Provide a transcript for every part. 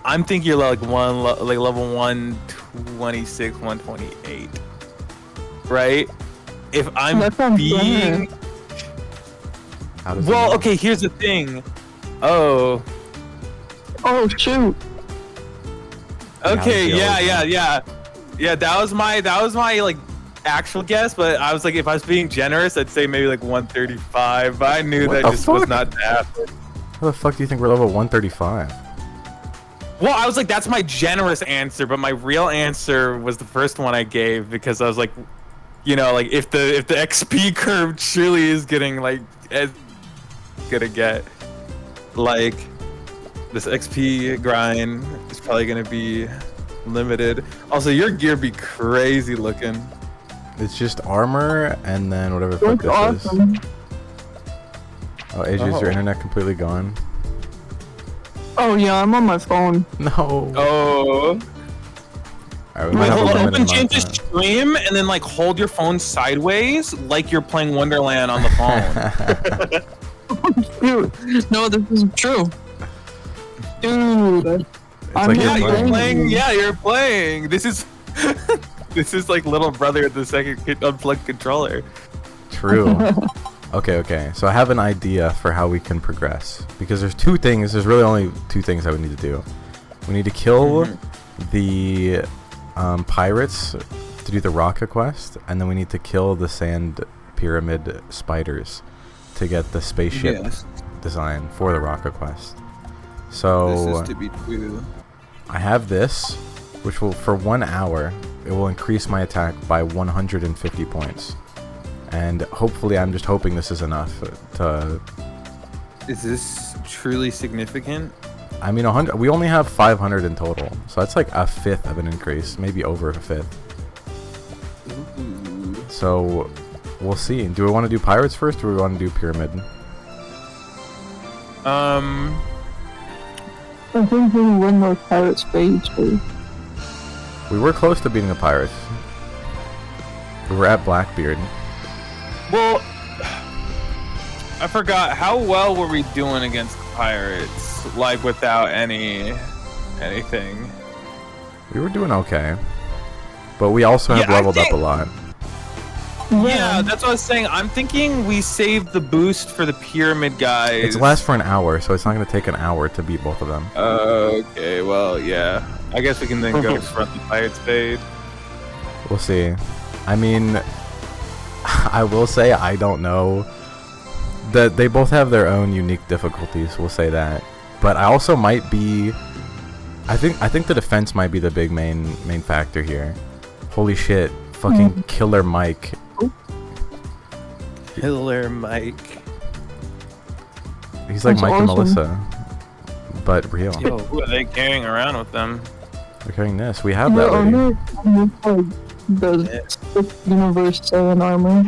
I'm thinking you're like level 126, 128, right? If I'm being well, okay. Here's the thing. Oh shoot. Okay, yeah. That was my like actual guess, but I was like, if I was being generous, I'd say maybe like 135. But I knew that just was not that. How the fuck do you think we're level 135? Well, I was like, that's my generous answer, but my real answer was the first one I gave because I was like, you know, like if the XP curve truly is getting like as gonna get, like this XP grind is probably gonna be limited. Also, your gear be crazy looking. It's just armor and then whatever the fuck this awesome. is. Oh, AJ, is your internet completely gone? Oh yeah, I'm on my phone. No. Oh. Right, wait, hold on. Open change the stream and then like hold your phone sideways like you're playing Wonderland on the phone. Dude, no, this is true. Dude, you're playing. This is this is like little brother at the second unplugged controller. True. Okay. So I have an idea for how we can progress because there's two things. There's really only two things that we need to do. We need to kill the pirates to do the Rocka quest, and then we need to kill the sand pyramid spiders to get the spaceship design for the Rocka quest. So this is to be true. I have this, which will, for 1 hour, it will increase my attack by 150 points. And hopefully, I'm just hoping this is enough to... Is this truly significant? I mean, 100. We only have 500 in total, so that's like a fifth of an increase, maybe over a fifth. Ooh. So, we'll see. Do we want to do pirates first, or do we want to do pyramid? I think we win those pirate spades, dude. We were close to beating the pirates. We were at Blackbeard. Well, I forgot, how well were we doing against the pirates? Like without anything. We were doing okay, but we also have leveled up a lot. Yeah, that's what I was saying. I'm thinking we saved the boost for the pyramid guys. It lasts for an hour, so it's not going to take an hour to beat both of them. Okay, well, yeah. I guess we can then go front the pirate spade. We'll see. I mean, I will say I don't know. That they both have their own unique difficulties. We'll say that, but I also might be. I think the defense might be the big main factor here. Holy shit! Fucking Killer Mike. Killer Mike. He's like Mike and Melissa, but real. Yo, who are they carrying around with them? They're carrying this. We have that lady. The universe Saiyan armor.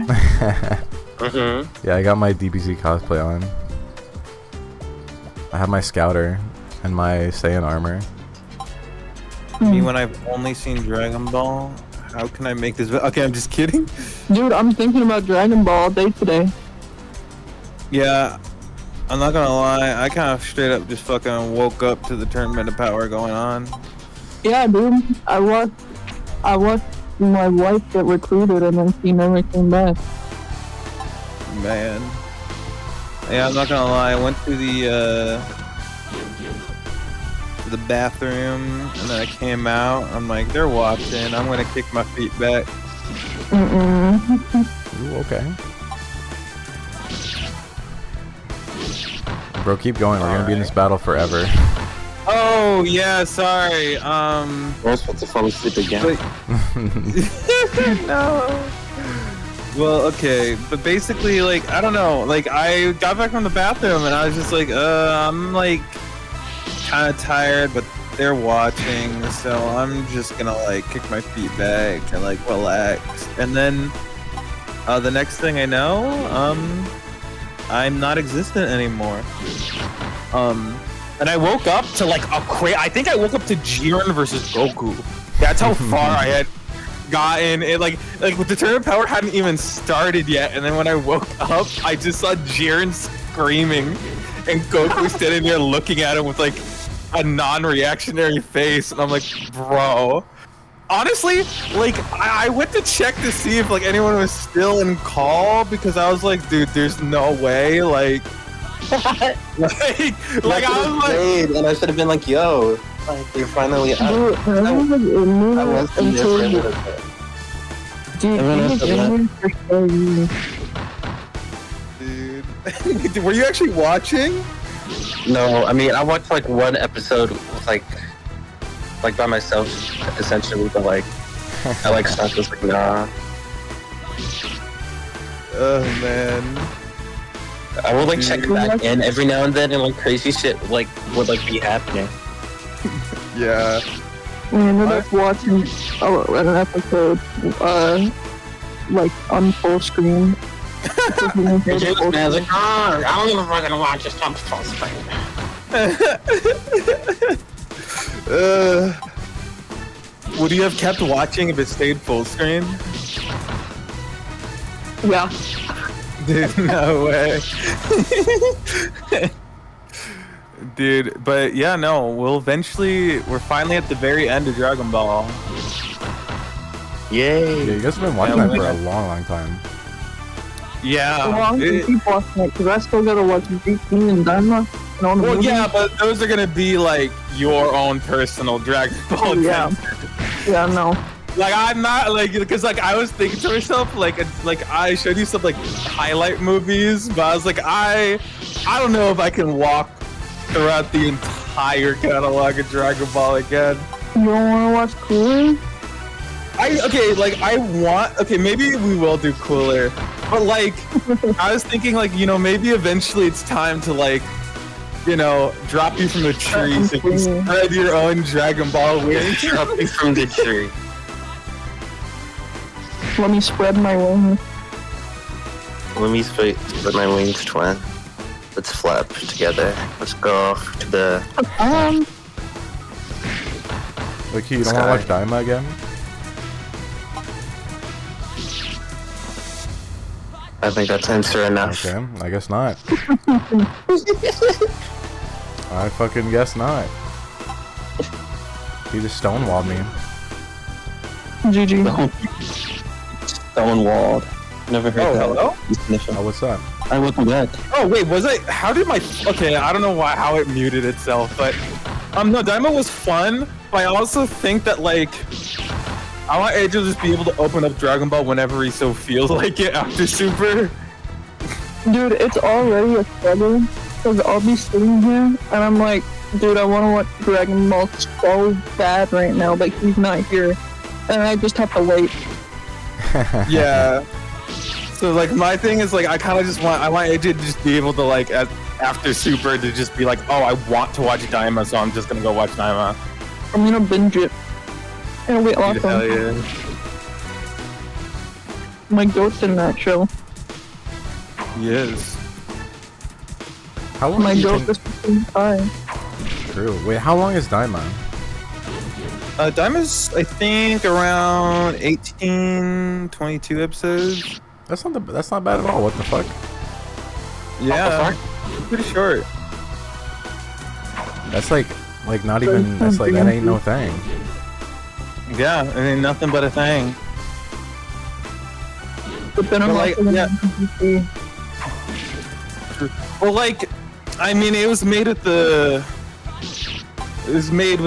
Yeah, I got my DBZ cosplay on. I have my Scouter and my Saiyan armor. Me, when I've only seen Dragon Ball, how can I make this? Okay, I'm just kidding. Dude, I'm thinking about Dragon Ball all day today. Yeah, I'm not gonna lie. I kind of straight up just fucking woke up to the tournament of power going on. Yeah, dude. I watched my wife get recruited and then she never came back. Man. Yeah, I'm not gonna lie. I went to the bathroom and then I came out. I'm like, they're watching. I'm gonna kick my feet back. Ooh, okay. Bro, keep going. We're gonna be in this battle forever. Oh yeah, sorry. We're supposed to fall asleep again. No. Well, okay, but basically, like, I don't know. Like, I got back from the bathroom and I was just like, I'm like kind of tired, but they're watching, so I'm just gonna like kick my feet back and like relax. And then the next thing I know, I'm not existent anymore. And I woke up to like I think I woke up to Jiren versus Goku. That's how far I had gotten. It like with the tournament power hadn't even started yet, and then when I woke up, I just saw Jiren screaming and Goku standing there looking at him with like a non-reactionary face, and I'm like, bro. Honestly, like I went to check to see if like anyone was still in call because I was like, dude, there's no way, like I was like, and I should have been like, yo, like you're finally out. Dude, I was until you. dude, were you actually watching? No, I mean I watched like one episode with like by myself essentially, but like I like stuff was like nah. Oh man. I would like check back in every now and then and like crazy shit like would like be happening. Yeah. We ended up watching an episode, like on full screen. Man, like, I don't even fucking watch this on full screen. Would you have kept watching if it stayed full screen? Yeah. Dude, no way. Dude, but yeah, no, we're finally at the very end of Dragon Ball. Yay. Yeah, you guys have been watching that for a long time. Yeah. Well, I'm gonna keep watching it because I still gotta watch GT and Daima and all the movies. Yeah, but those are gonna be like your own personal Dragon Ball. Yeah. Yeah, no. Like I'm not like because like I was thinking to myself like I showed you some like highlight movies, but I was like I don't know if I can walk throughout the entire catalog of Dragon Ball again. You don't want to watch Cooler? Okay, maybe we will do Cooler, but like I was thinking like maybe eventually it's time to like drop you from the tree so you can spread your own Dragon Ball wings. Drop you from the tree. Let me spread my wings. Let me spread my wings, twin. Let's flap together. Let's go to the. Wait, you don't want to watch Daima again? I think that's answer enough. Okay, I guess not. I fucking guess not. You just stonewalled me. GG. Stonewalled. Never heard that. Hello? Oh, what's up? I welcome back. Oh wait, was it? How did my? Okay, I don't know how it muted itself, but no, Daima was fun. But I also think that like I want Edge to just be able to open up Dragon Ball whenever he so feels like it after Super. Dude, it's already a struggle because I'll be sitting here and I'm like, dude, I want to watch Dragon Ball so bad right now, but he's not here, and I just have to wait. Yeah. So like my thing is like I kind of just want AJ to just be able to like after Super to just be like, oh, I want to watch Daima, so I'm just gonna go watch Daima. I'm gonna binge it. And wait, Hell yeah. My goat's in that show. He is. How long? My do you goat think... is fucking fine. True. Wait, how long is Daima? Daima's I think around 18, 22 episodes. That's not bad at all. What the fuck? Yeah, pretty short. That's like not even. That's like that ain't no thing. Yeah, I mean nothing but a thing. But then I'm like, also yeah. Well, like, I mean, it was made with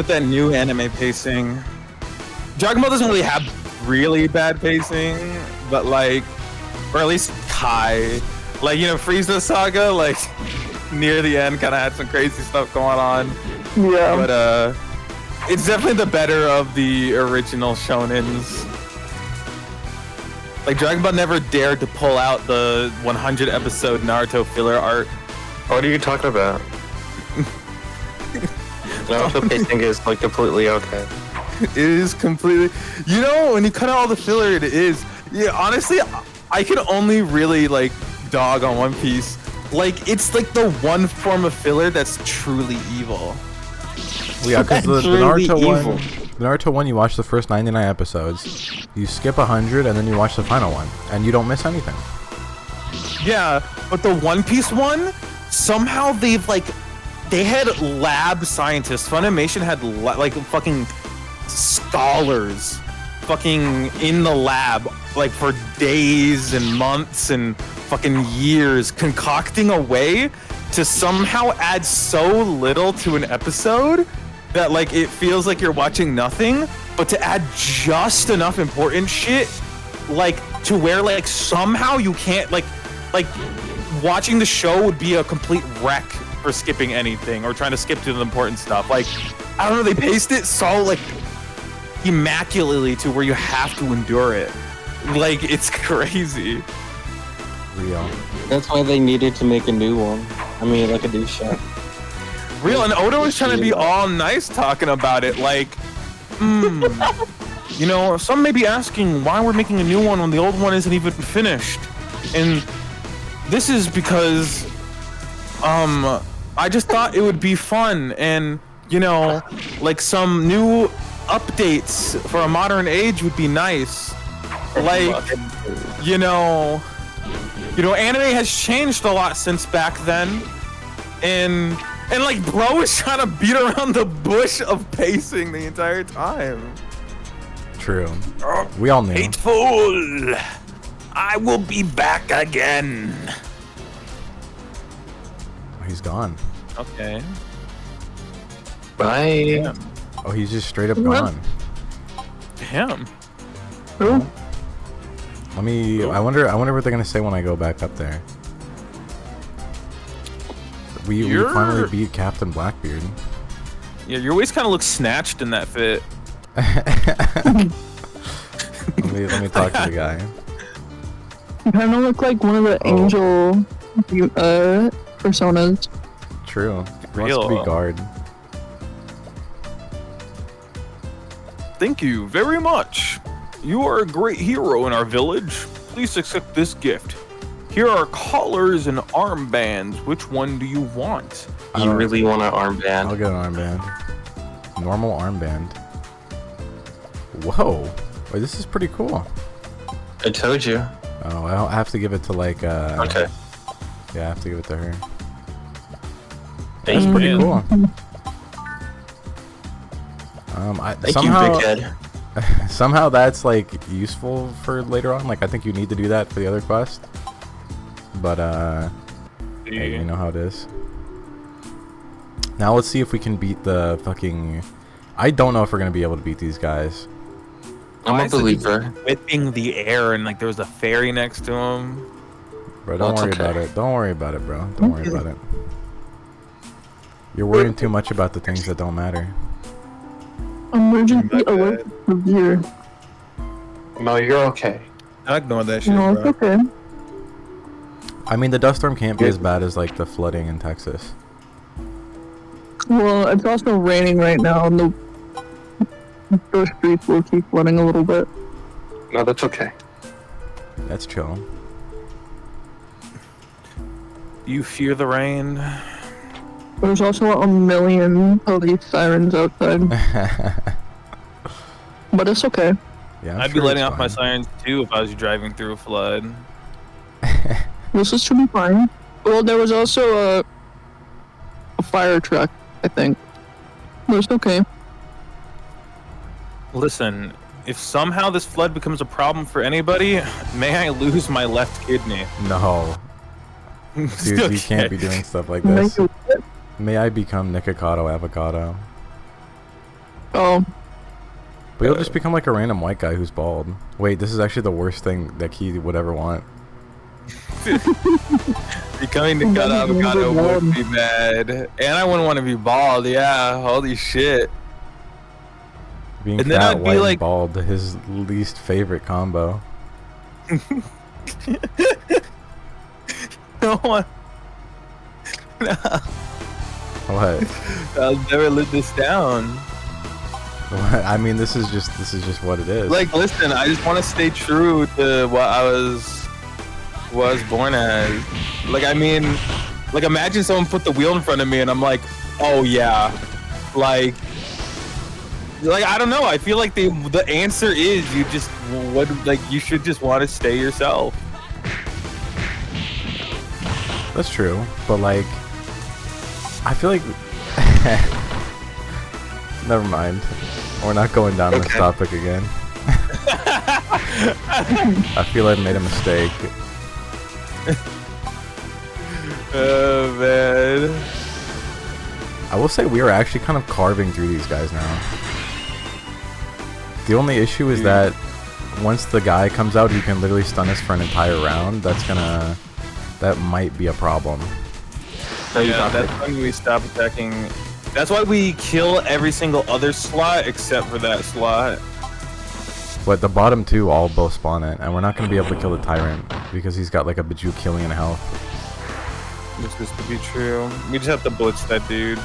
that new anime pacing. Dragon Ball doesn't really have really bad pacing, but like, or at least Kai, like Frieza Saga, like near the end, kind of had some crazy stuff going on. Yeah. But it's definitely the better of the original shonens. Like Dragon Ball never dared to pull out the 100 episode Naruto filler art. What are you talking about? Naruto pacing is like completely okay. It is completely. When you cut out all the filler, it is. Yeah, honestly, I can only really like dog on One Piece. Like it's like the one form of filler that's truly evil. Well, yeah, because the Naruto evil. The Naruto one, you watch the first 99 episodes, you skip 100, and then you watch the final one, and you don't miss anything. Yeah, but the One Piece one, somehow they they had lab scientists. Funimation had like fucking scholars fucking in the lab like for days and months and fucking years concocting a way to somehow add so little to an episode that like it feels like you're watching nothing, but to add just enough important shit like to where like somehow you can't like watching the show would be a complete wreck for skipping anything or trying to skip to the important stuff. Like I don't know, they paced it so like immaculately to where you have to endure it. Like it's crazy. Real. That's why they needed to make a new one. I mean, like a new show. Real, and Oda was trying to be all nice talking about it, like, you know, some may be asking why we're making a new one when the old one isn't even finished. And this is because, I just thought it would be fun and, you know, like some new updates for a modern age would be nice. Like, you know, anime has changed a lot since back then. And like, bro was trying to beat around the bush of pacing the entire time. True. We all knew. Hateful! I will be back again. Oh, he's gone. Okay. Bye. Damn. Oh, he's just straight up gone. Damn. Oh, Let me. I wonder what they're gonna say when I go back up there. We finally beat Captain Blackbeard. Yeah, your waist kind of looks snatched in that fit. let me talk to the guy. you kind of look like one of the angel personas. True. He wants Real. to be guard. Thank you very much. You are a great hero in our village. Please accept this gift. Here are collars and armbands. Which one do you want? You really want an armband? I'll get an armband. Normal armband. Whoa. Wait, this is pretty cool. I told you. Oh, I have to give it to like Okay. Yeah, I have to give it to her. Thank you, Pretty man. cool. Thank somehow, you, big head. somehow that's like useful for later on. Like I think you need to do that for the other quest. But hey, you know how it is. Now let's see if we can beat the fucking. I don't know if we're gonna be able to beat these guys. I'm Why a is it believer. Whipping the air and like there was a fairy next to him. Bro, don't Well, worry it's okay. about it. Don't worry about it, bro. Don't worry about it. You're worrying too much about the things that don't matter. Emergency alert here. No, you're okay. I ignore that shit, No, it's okay. I mean, the dust storm can't be as bad as like the flooding in Texas. Well, it's also raining right now, and the streets will keep flooding a little bit. No, that's okay. That's chill. You fear the rain? There's also a million police sirens outside, but it's okay. Yeah, I'm I'd sure be letting it's off my fine. sirens too if I was driving through a flood. This is should be fine. Well, there was also a fire truck, I think. But it's okay. Listen, if somehow this flood becomes a problem for anybody, may I lose my left kidney. No, dude, you can't be doing stuff like this. May I become Nikocado Avocado? Oh, But you'll just become like a random white guy who's bald. Wait, this is actually the worst thing that he would ever want. Becoming the cut avocado would be bad. And I wouldn't want to be bald, yeah. Holy shit. Being And then fat, I'd be white, like- and bald, his least favorite combo. No one. No, What? I'll never live this down. What? I mean, this is just what it is. Like, listen, I just want to stay true to what I was born as. Like, I mean, like, imagine someone put the wheel in front of me and I'm like, oh yeah, like I don't know. I feel like the answer is you just would like you should just want to stay yourself. That's true, but like, I feel like... Never mind. We're not going down this topic again. I feel I made a mistake. Oh, man. I will say we are actually kind of carving through these guys now. The only issue is that once the guy comes out, he can literally stun us for an entire round. That might be a problem. Yeah, that's when we stop attacking. That's why we kill every single other slot except for that slot. But the bottom two all both spawn it, and we're not going to be able to kill the Tyrant because he's got like a bajillion health. This is to be true. We just have to blitz that dude.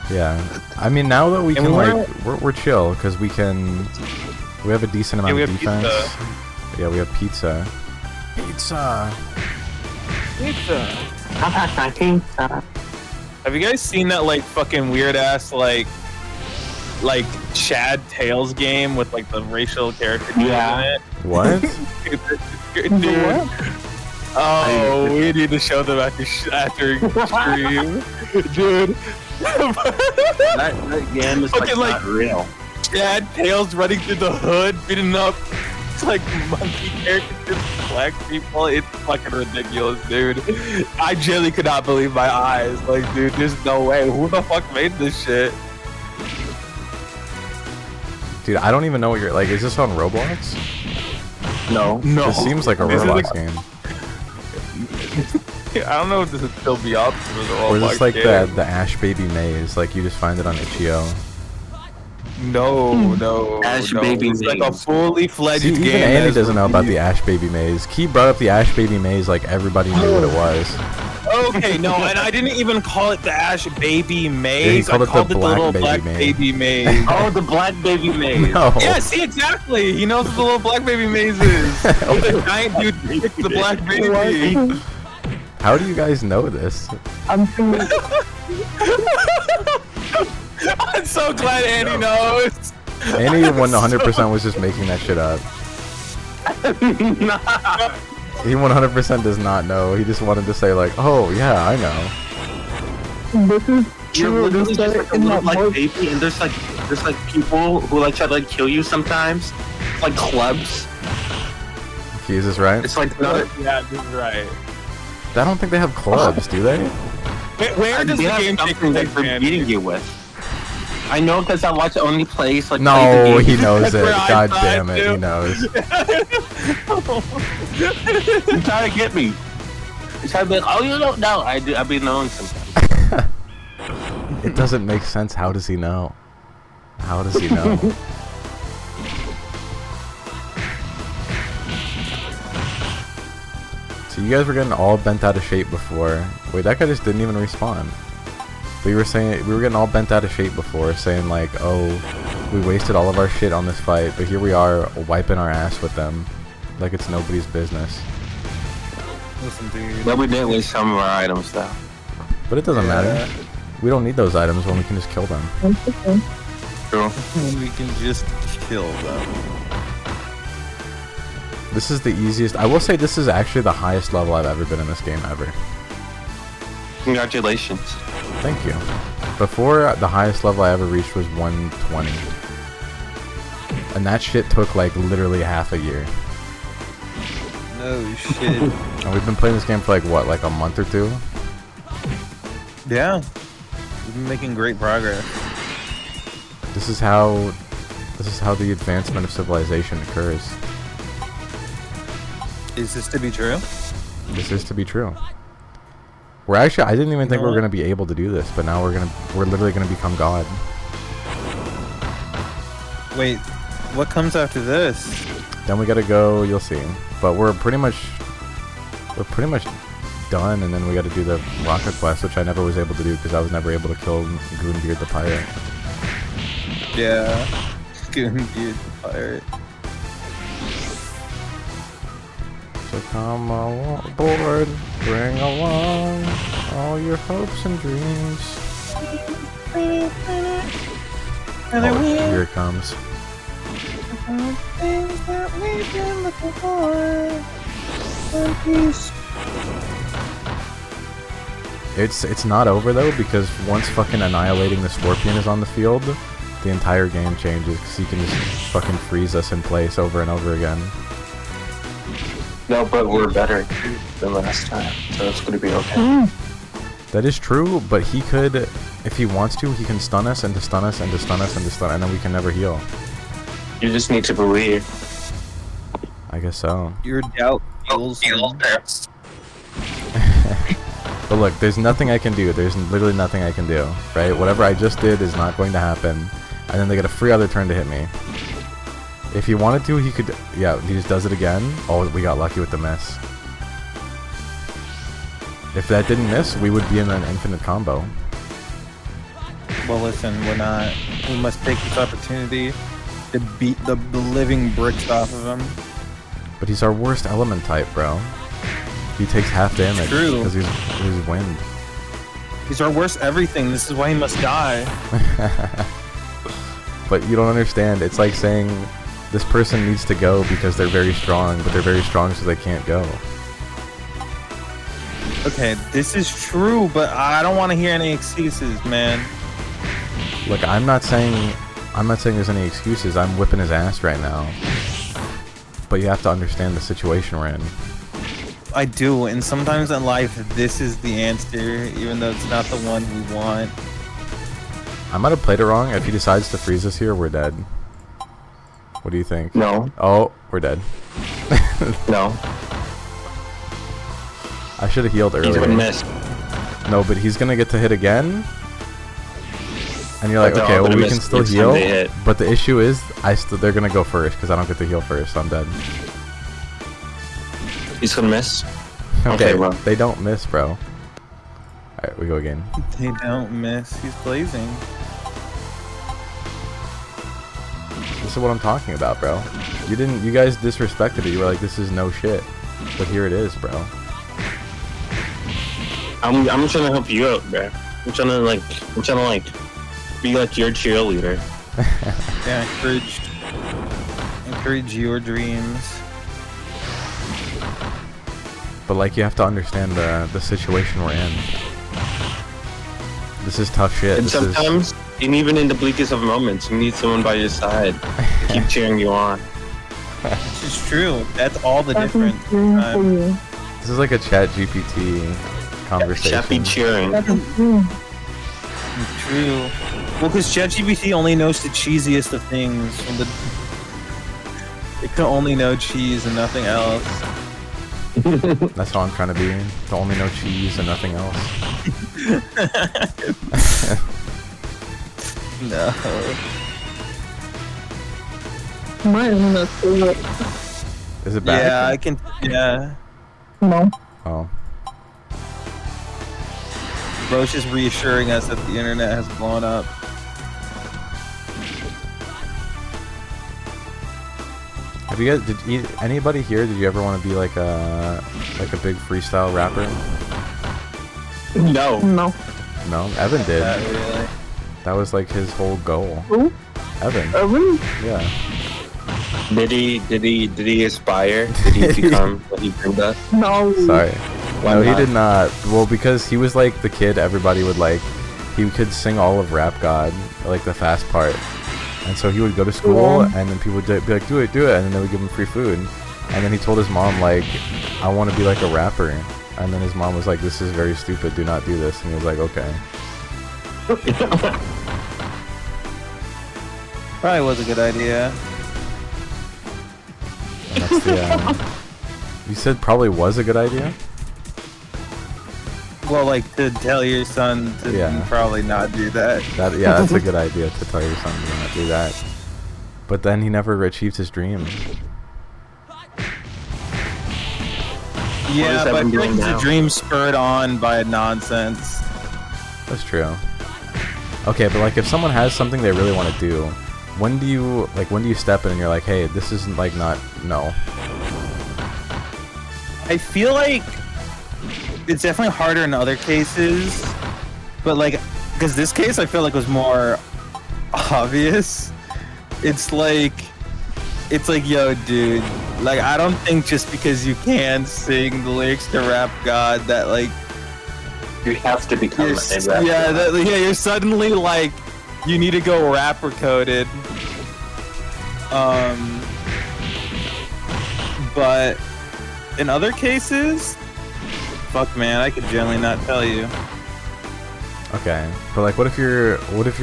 Yeah, I mean now that we can we're chill because we have a decent amount of defense. Pizza. Yeah, we have pizza. Pizza. I've had my pizza. Have you guys seen that like fucking weird ass like Chad Tails game with like the racial character in it? What? Dude. Oh, we need to show them after stream. Dude. that game is like not real. Chad Tails running through the hood, beating up like monkey characters, black people. It's fucking ridiculous, dude. I genuinely could not believe my eyes. Like, dude, there's no way. Who the fuck made this shit? Dude, I don't even know what you're like. Is this on Roblox? No. This seems like a Roblox game. I don't know if this would still be up for the Or is this like the Ash Baby Maze? Like you just find it on itch.io. No. Ash Baby It's Maze. like a fully fledged See, game. even Andy doesn't know about the Ash Baby Maze. Key brought up the Ash Baby Maze like everybody knew what it was. Okay, no, and I didn't even call it the Ash Baby Maze. Yeah, he called I it the called it the Black little Baby Black Maze. Baby Maze. Oh, the Black Baby Maze. No. Yeah, see, exactly. He knows what the little Black Baby Maze is. The giant dude picked the Black Baby. How do you guys know this? I'm too. I'm so glad Andy knows. Andy 100% was just making that shit up. He 100% does not know. He just wanted to say like, oh yeah, I know. This is You're true. literally This just is like a in little that like voice. baby, and there's like people who like try to like kill you sometimes, like clubs. Okay, is this right? It's like not. Yeah, this is right. I don't think they have clubs, do they? Where does They the have game take something that place, they're Andy? beating you with. I know because I watch Only Plays like. No, play the he game. knows it. That's where I God thought, damn it, he too. knows. You trying to get me? You trying to be like, oh, you don't know? I do. I be knowing sometimes. It doesn't make sense. How does he know? How does he know? So you guys were getting all bent out of shape before. Wait, that guy just didn't even respawn. We were getting all bent out of shape before, saying like, oh, we wasted all of our shit on this fight, but here we are wiping our ass with them, like it's nobody's business. Listen, dude. But we did waste some of our items though. But it doesn't matter. We don't need those items when we can just kill them. True. We can just kill them. This is the easiest. I will say this is actually the highest level I've ever been in this game ever. Congratulations. Thank you. Before, the highest level I ever reached was 120. And that shit took like literally half a year. No shit. And we've been playing this game for like what, like a month or two? Yeah. We've been making great progress. This is how the advancement of civilization occurs. Is this to be true? This is to be true. We're actually, I didn't even think we were what? gonna be able to do this, but now we're literally gonna become God. Wait, what comes after this? Then we gotta go, you'll see. But we're pretty much done, and then we gotta do the rocket quest, which I never was able to do because I was never able to kill Goonbeard the pirate. Yeah. Goonbeard the pirate. So come aboard, bring along all your hopes and dreams. Oh, here it comes. Things that we've been looking for. One piece. It's not over though, because once fucking annihilating the Scorpion is on the field, the entire game changes, because he can just fucking freeze us in place over and over again. No, but we're better than last time, so it's gonna be okay. That is true, but he could, if he wants to, he can stun us and to stun us and to stun us and to stun, and then we can never heal. You just need to believe. I guess so. Your doubt fuels him. But look, there's nothing I can do. There's literally nothing I can do, right? Whatever I just did is not going to happen. And then they get a free other turn to hit me. If he wanted to, he could... Yeah, he just does it again. Oh, we got lucky with the miss. If that didn't miss, we would be in an infinite combo. Well, listen, we're not. We must take this opportunity to beat the living bricks off of him. But he's our worst element type, bro. He takes half damage True. because he's wind. He's our worst everything. This is why he must die. But you don't understand. It's like saying this person needs to go because they're very strong, but they're very strong so they can't go. Okay, this is true, but I don't want to hear any excuses, man. Look, I'm not saying there's any excuses. I'm whipping his ass right now. But you have to understand the situation we're in. I do, and sometimes in life, this is the answer, even though it's not the one we want. I might have played it wrong. If he decides to freeze us here, we're dead. What do you think? No. Oh, we're dead. No. I should have healed He's earlier. gonna miss. No, but he's gonna get to hit again. And you're like, But okay, they're all well, gonna we can miss still each time heal. they hit. But the issue is, they're gonna go first because I don't get to heal first, so I'm dead. He's gonna miss. Okay, well. they don't miss, bro. Alright, we go again. They don't miss. He's blazing. This is what I'm talking about, bro. You guys disrespected it. You were like, this is no shit. But here it is, bro. I'm trying to help you out, bro. I'm trying to be like your cheerleader. Yeah, encourage your dreams. But like, you have to understand the situation we're in. This is tough shit. And This is, sometimes, and even in the bleakest of moments, you need someone by your side to keep cheering you on. This is true. That's all the That's difference. true for you. this is like a chat GPT conversation. Chappy cheering. That's true. True. Well, because ChatGPT only knows the cheesiest of things. It can only know cheese and nothing else. That's how I'm trying to be. To only know cheese and nothing else. No. My internet's still up. Is it bad? Yeah, I can. Yeah. No. Oh. Bro's just reassuring us that the internet has blown up. Have you guys? Anybody here? Did you ever want to be like a big freestyle rapper? No. No. No, Evan did. Not really. That was like his whole goal. Who? Evan. Evan? Yeah. Did he aspire? Did he become what he dreamed of? No. Sorry. Why No, he not? did not. Well, because he was like the kid everybody would like. He could sing all of Rap God, like the fast part. And so he would go to school, Yeah. and then people would be like, do it, and then they would give him free food. And then he told his mom, like, I want to be like a rapper. And then his mom was like, this is very stupid, do not do this. And he was like, okay. Probably was a good idea. And that's the, you said probably was a good idea? Well, like to tell your son to Yeah. probably not do that. Yeah, that's a good idea to tell your son to not do that. But then he never achieved his dream. Yeah, is but I Evan feel like doing it's now? a dream spurred on by nonsense. That's true. Okay, but like if someone has something they really want to do, when do you step in and you're like, hey, this isn't like not no. I feel like it's definitely harder in other cases, but like, because this case I feel like was more obvious. It's like, yo, dude, like I don't think just because you can sing the lyrics to Rap God that like You have to become a rapper. Yeah, you're suddenly like, you need to go rapper coded. But in other cases, fuck man, I could generally not tell you. Okay, but like, what if your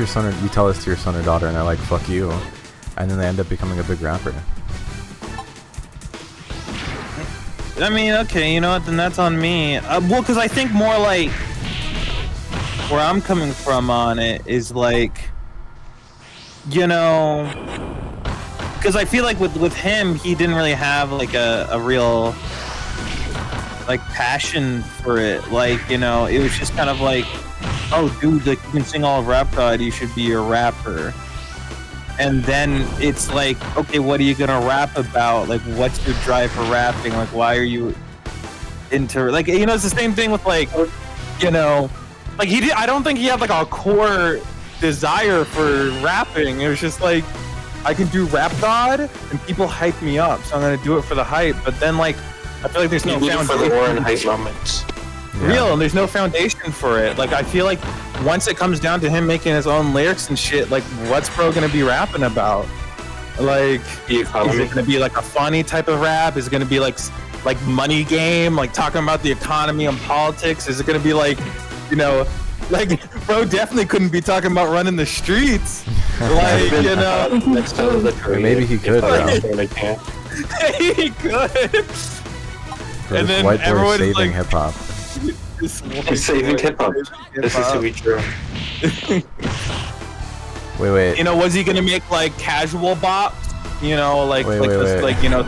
son or you tell this to your son or daughter and they're like, fuck you, and then they end up becoming a big rapper? I mean, okay, you know what? Then that's on me. Well, because I think more like where I'm coming from on it is like, you know, because I feel like with him, he didn't really have like a real like passion for it. Like, you know, it was just kind of like, oh, dude, like you can sing all of Rap God, you should be a rapper. And then it's like, okay, what are you gonna rap about? Like, what's your drive for rapping? Like, why are you into like, you know, it's the same thing with like, you know, like I don't think he had like a core desire for rapping. It was just like, I can do Rap God and people hype me up, so I'm gonna do it for the hype. But then like, I feel like there's no foundation for the war and hype moments. Real, and there's no foundation for it. Like, I feel like once it comes down to him making his own lyrics and shit, like, what's bro gonna be rapping about? Like, is it gonna be like a funny type of rap? Is it gonna be like money game, like talking about the economy and politics? Is it gonna be like, you know, like bro definitely couldn't be talking about running the streets, like, you know. Next time the career. Maybe he could, bro. He could. And then white boy everyone's saving like, hip hop. He's saving hip hop. This is to be true. Wait. You know, was he gonna make like casual bops? You know, like Wait. like you know.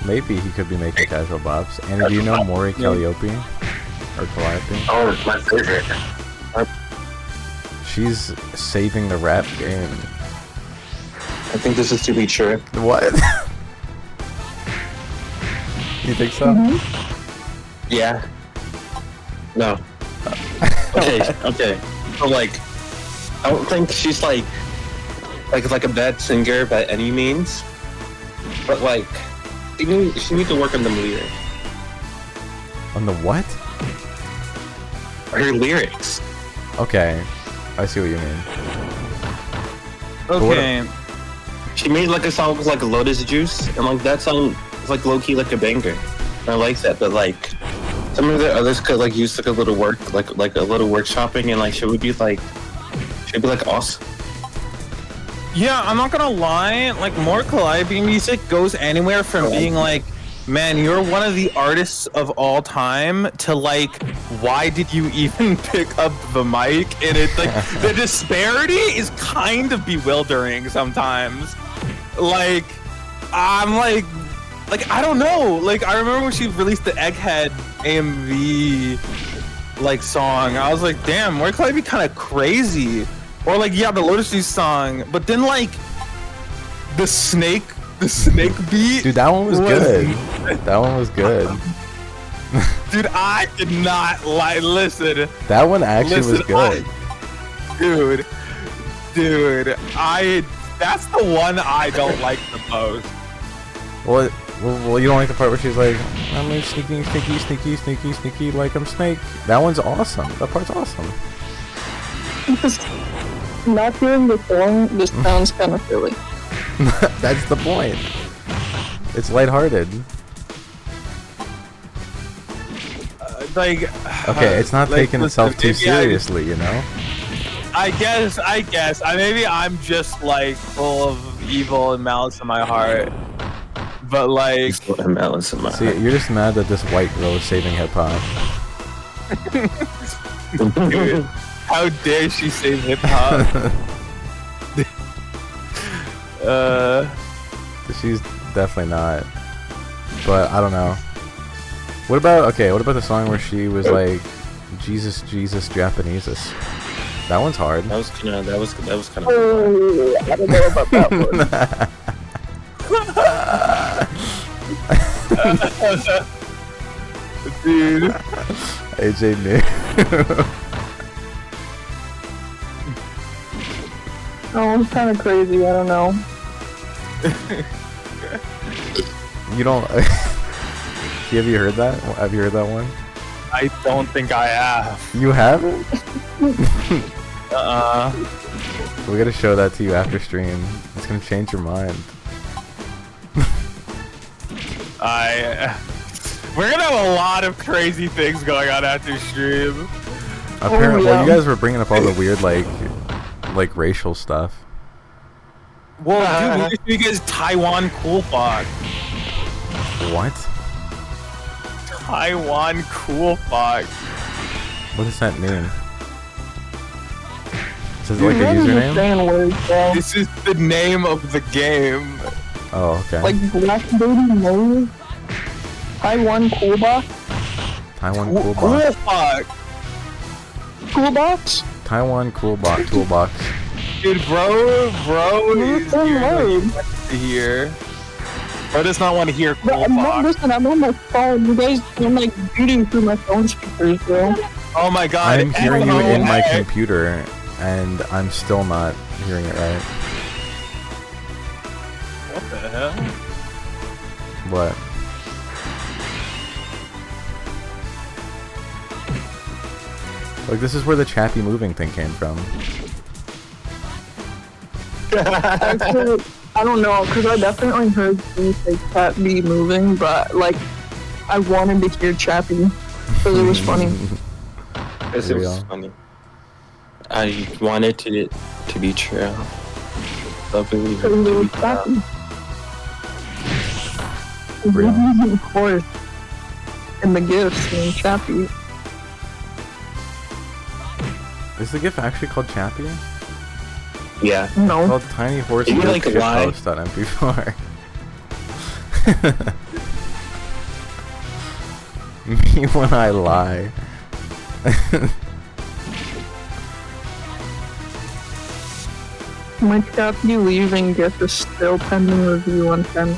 Maybe he could be making casual bops. And do you know Maury Calliope? Or Calliope? Oh, my favorite. She's saving the rap game. I think this is to be true. What? You think so? Mm-hmm. Yeah. No. Okay. So like, I don't think she's like a bad singer by any means, but like, she needs to work on the lyrics. On the what? Her lyrics. Okay, I see what you mean. Okay. She made like a song with like Lotus Juice, and like that song is like low key like a banger. And I like that, but like some of the others could like use like a little work, like a little workshopping, and like should be like awesome. Yeah, I'm not gonna lie. Like, more Calliope music goes anywhere from being like, man, you're one of the artists of all time, to like, why did you even pick up the mic? And it's like, the disparity is kind of bewildering sometimes. Like, I'm like, I don't know. Like, I remember when she released the Egghead AMV, like, song. I was like, damn, More Calliope kind of crazy. Or like, yeah, the Lotus Juice song. But then like, the snake beat. Dude, that one was good. That one was good. Dude, I did not like. Listen. That one actually was good. Dude, that's the one I don't like the most. Well, you don't like the part where she's like, I'm like sneaky, like I'm Snake. That one's awesome. That part's awesome. Not hearing the song, this sounds kind of silly. That's the point. It's lighthearted. Okay, it's not taking itself too seriously, you know? I guess. Maybe I'm just like full of evil and malice in my heart. But like, malice in my see, you're just mad that this white girl is saving hip hop. Dude, how dare she save hip hop? She's definitely not. But I don't know. What about the song where she was like, Jesus, Japaneses? That one's hard. That was kind of. Oh, I don't know about that one. Dude. AJ knew. Oh, it's kind of crazy. I don't know. You don't. Have you heard that? Have you heard that one? I don't think I have. You haven't? Uh-uh. We gotta show that to you after stream. It's gonna change your mind. We're gonna have a lot of crazy things going on after stream. Apparently, yeah. well, you guys were bringing up all the weird, like racial stuff. Well, dude, we just you guys Taiwan Cool Fox. What? Taiwan Cool Fox. What does that mean? Is it like a username? Saying words, bro. This is the name of the game. Oh, okay. Like Black Baby Mode. Taiwan Cool Box. Taiwan Cool Coolbox. Fox. Cool Box? Taiwan Coolbox Toolbox. Dude, bro is here. To hear. Bro does not want to hear Cool I'm not Fox. listening, I'm on my phone. You guys, I'm like beating through my phone speakers, bro. Oh my god. I'm hearing you in my Hey. computer, and I'm still not hearing it right. What the hell? What? Like, this is where the chappy moving thing came from. Actually, I don't know, because I definitely heard you say Cat be moving, but like, I wanted to hear Chappy, because it was funny. Because it was funny. I wanted it to be true. I believe it Because it to was be true. Chappy. Real. Of course. And the gifts and Chappy. Is the GIF actually called Chappy? Yeah. It's No. called Tiny Horse You GIF like GIF lie? Host.mp4. Me when I lie. My Chappy leaving gift is still pending review on Penny.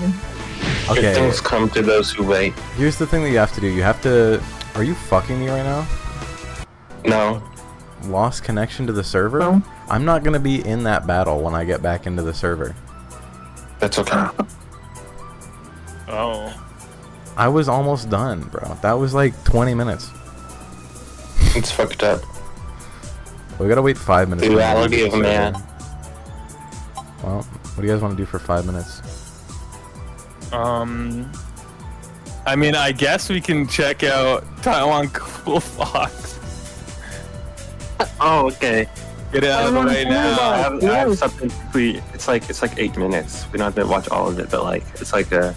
Good Okay, things come to those who wait. here's the thing that you have to do. You have to... Are you fucking me right now? No. Lost connection to the server? No. I'm not gonna be in that battle when I get back into the server. That's okay. Oh. I was almost done, bro. That was like 20 minutes. It's fucked up. We gotta wait 5 minutes. The for reality the of man. server. Well, what do you guys want to do for 5 minutes? I mean, I guess we can check out Taiwan Cool Fox. Oh, okay. Get it out of the way I now. have something complete. It's like 8 minutes. We don't have to watch all of it, but like it's like a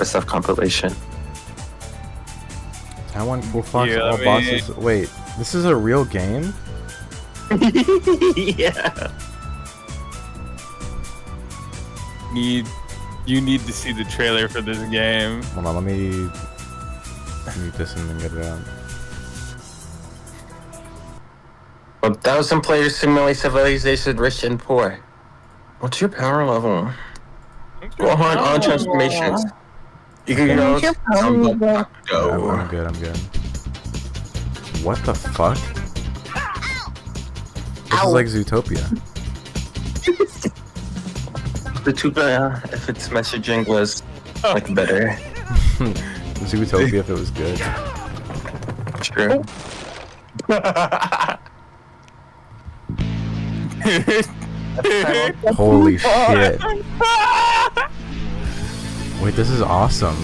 stuff compilation. Taiwan Cool Fox, Yeah, all I mean- bosses. Wait, this is a real game? Yeah. You need to see the trailer for this game. Hold on, let me mute this and then get it out. 1,000 players simulate civilization rich and poor. What's your power level? Go on transformations. You can go. What's your power level? I'm Go. good, I'm good. What the fuck? This is like Zootopia. The tuba, if its messaging was like better. Zootopia if it was good. True. Holy shit. Wait, this is awesome.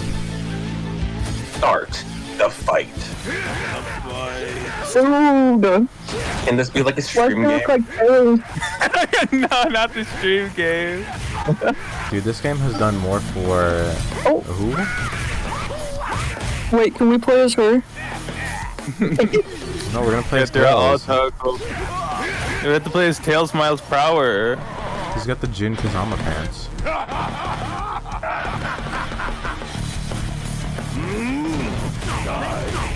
Start the fight. Dude, Can this be like a why stream do you game? look like Taylor? No, not the stream game. Dude, this game has done more for... Oh. Who? Wait, can we play as her? No, we're gonna play as They're all Tails. tacos. We have to play as Tails Miles Prower. He's got the Jin Kazama pants.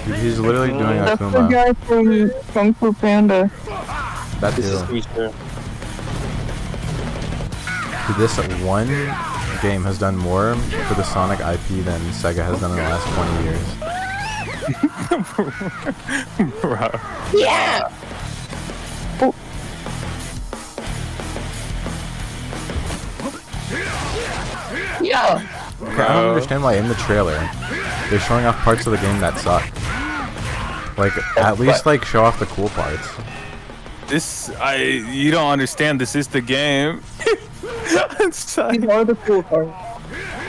Dude, he's literally doing That's the Akuma. guy from Kung Fu Panda. That This is too. Easter. Dude, this one game has done more for the Sonic IP than Sega has done in the last 20 years. Bro. Yeah. Okay, I don't understand why in the trailer they're showing off parts of the game that suck. Like, at least like show off the cool parts. You don't understand. This is the game. I'm sorry. These are the cool parts.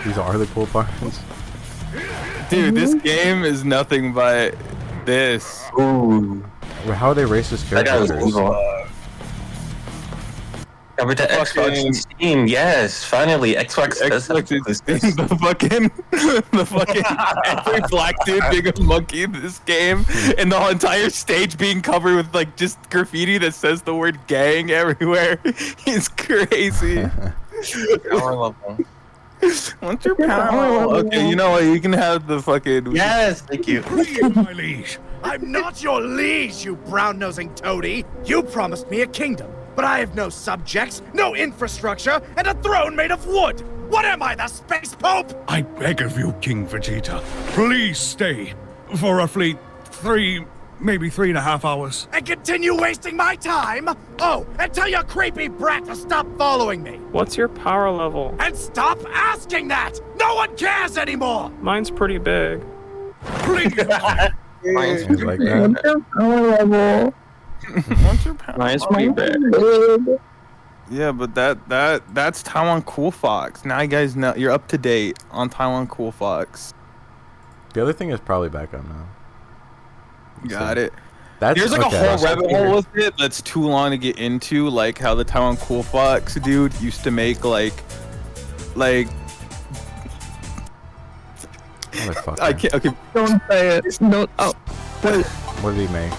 These are the cool parts. Dude, this game is nothing but this. Ooh. Well, how are they racist That guy was characters? evil. Covered to Xbox Fucking- and Steam. Yes, finally, Xbox does have Xbox is exclusives. the fucking every black dude being a monkey in this game, and the whole entire stage being covered with like just graffiti that says the word "gang" everywhere. He's crazy. Power level. What's your power? Okay, you know what? You can have the fucking. Yes, thank you. My liege, I'm not your liege, you brown-nosing toady. You promised me a kingdom, but I have no subjects, no infrastructure, and a throne made of wood. What am I, the space pope? I beg of you, King Vegeta, please stay for roughly maybe 3.5 hours. And continue wasting my time? Oh, and tell your creepy brat to stop following me. What's your power level? And stop asking that! No one cares anymore! Mine's pretty big. Please, Mine's Things like that. What's your power level? What's your power? Mine's pretty bad. Big. Yeah, but that's Taiwan Cool Fox. Now you guys know you're up to date on Taiwan Cool Fox. The other thing is probably back up now. Got it. That's There's like okay. a whole rabbit hole with it that's too long to get into, like how the Taiwan Cool Fox dude used to make like Motherfucker. I can't. Okay, Don't say it. No. Oh, wait. What did he make?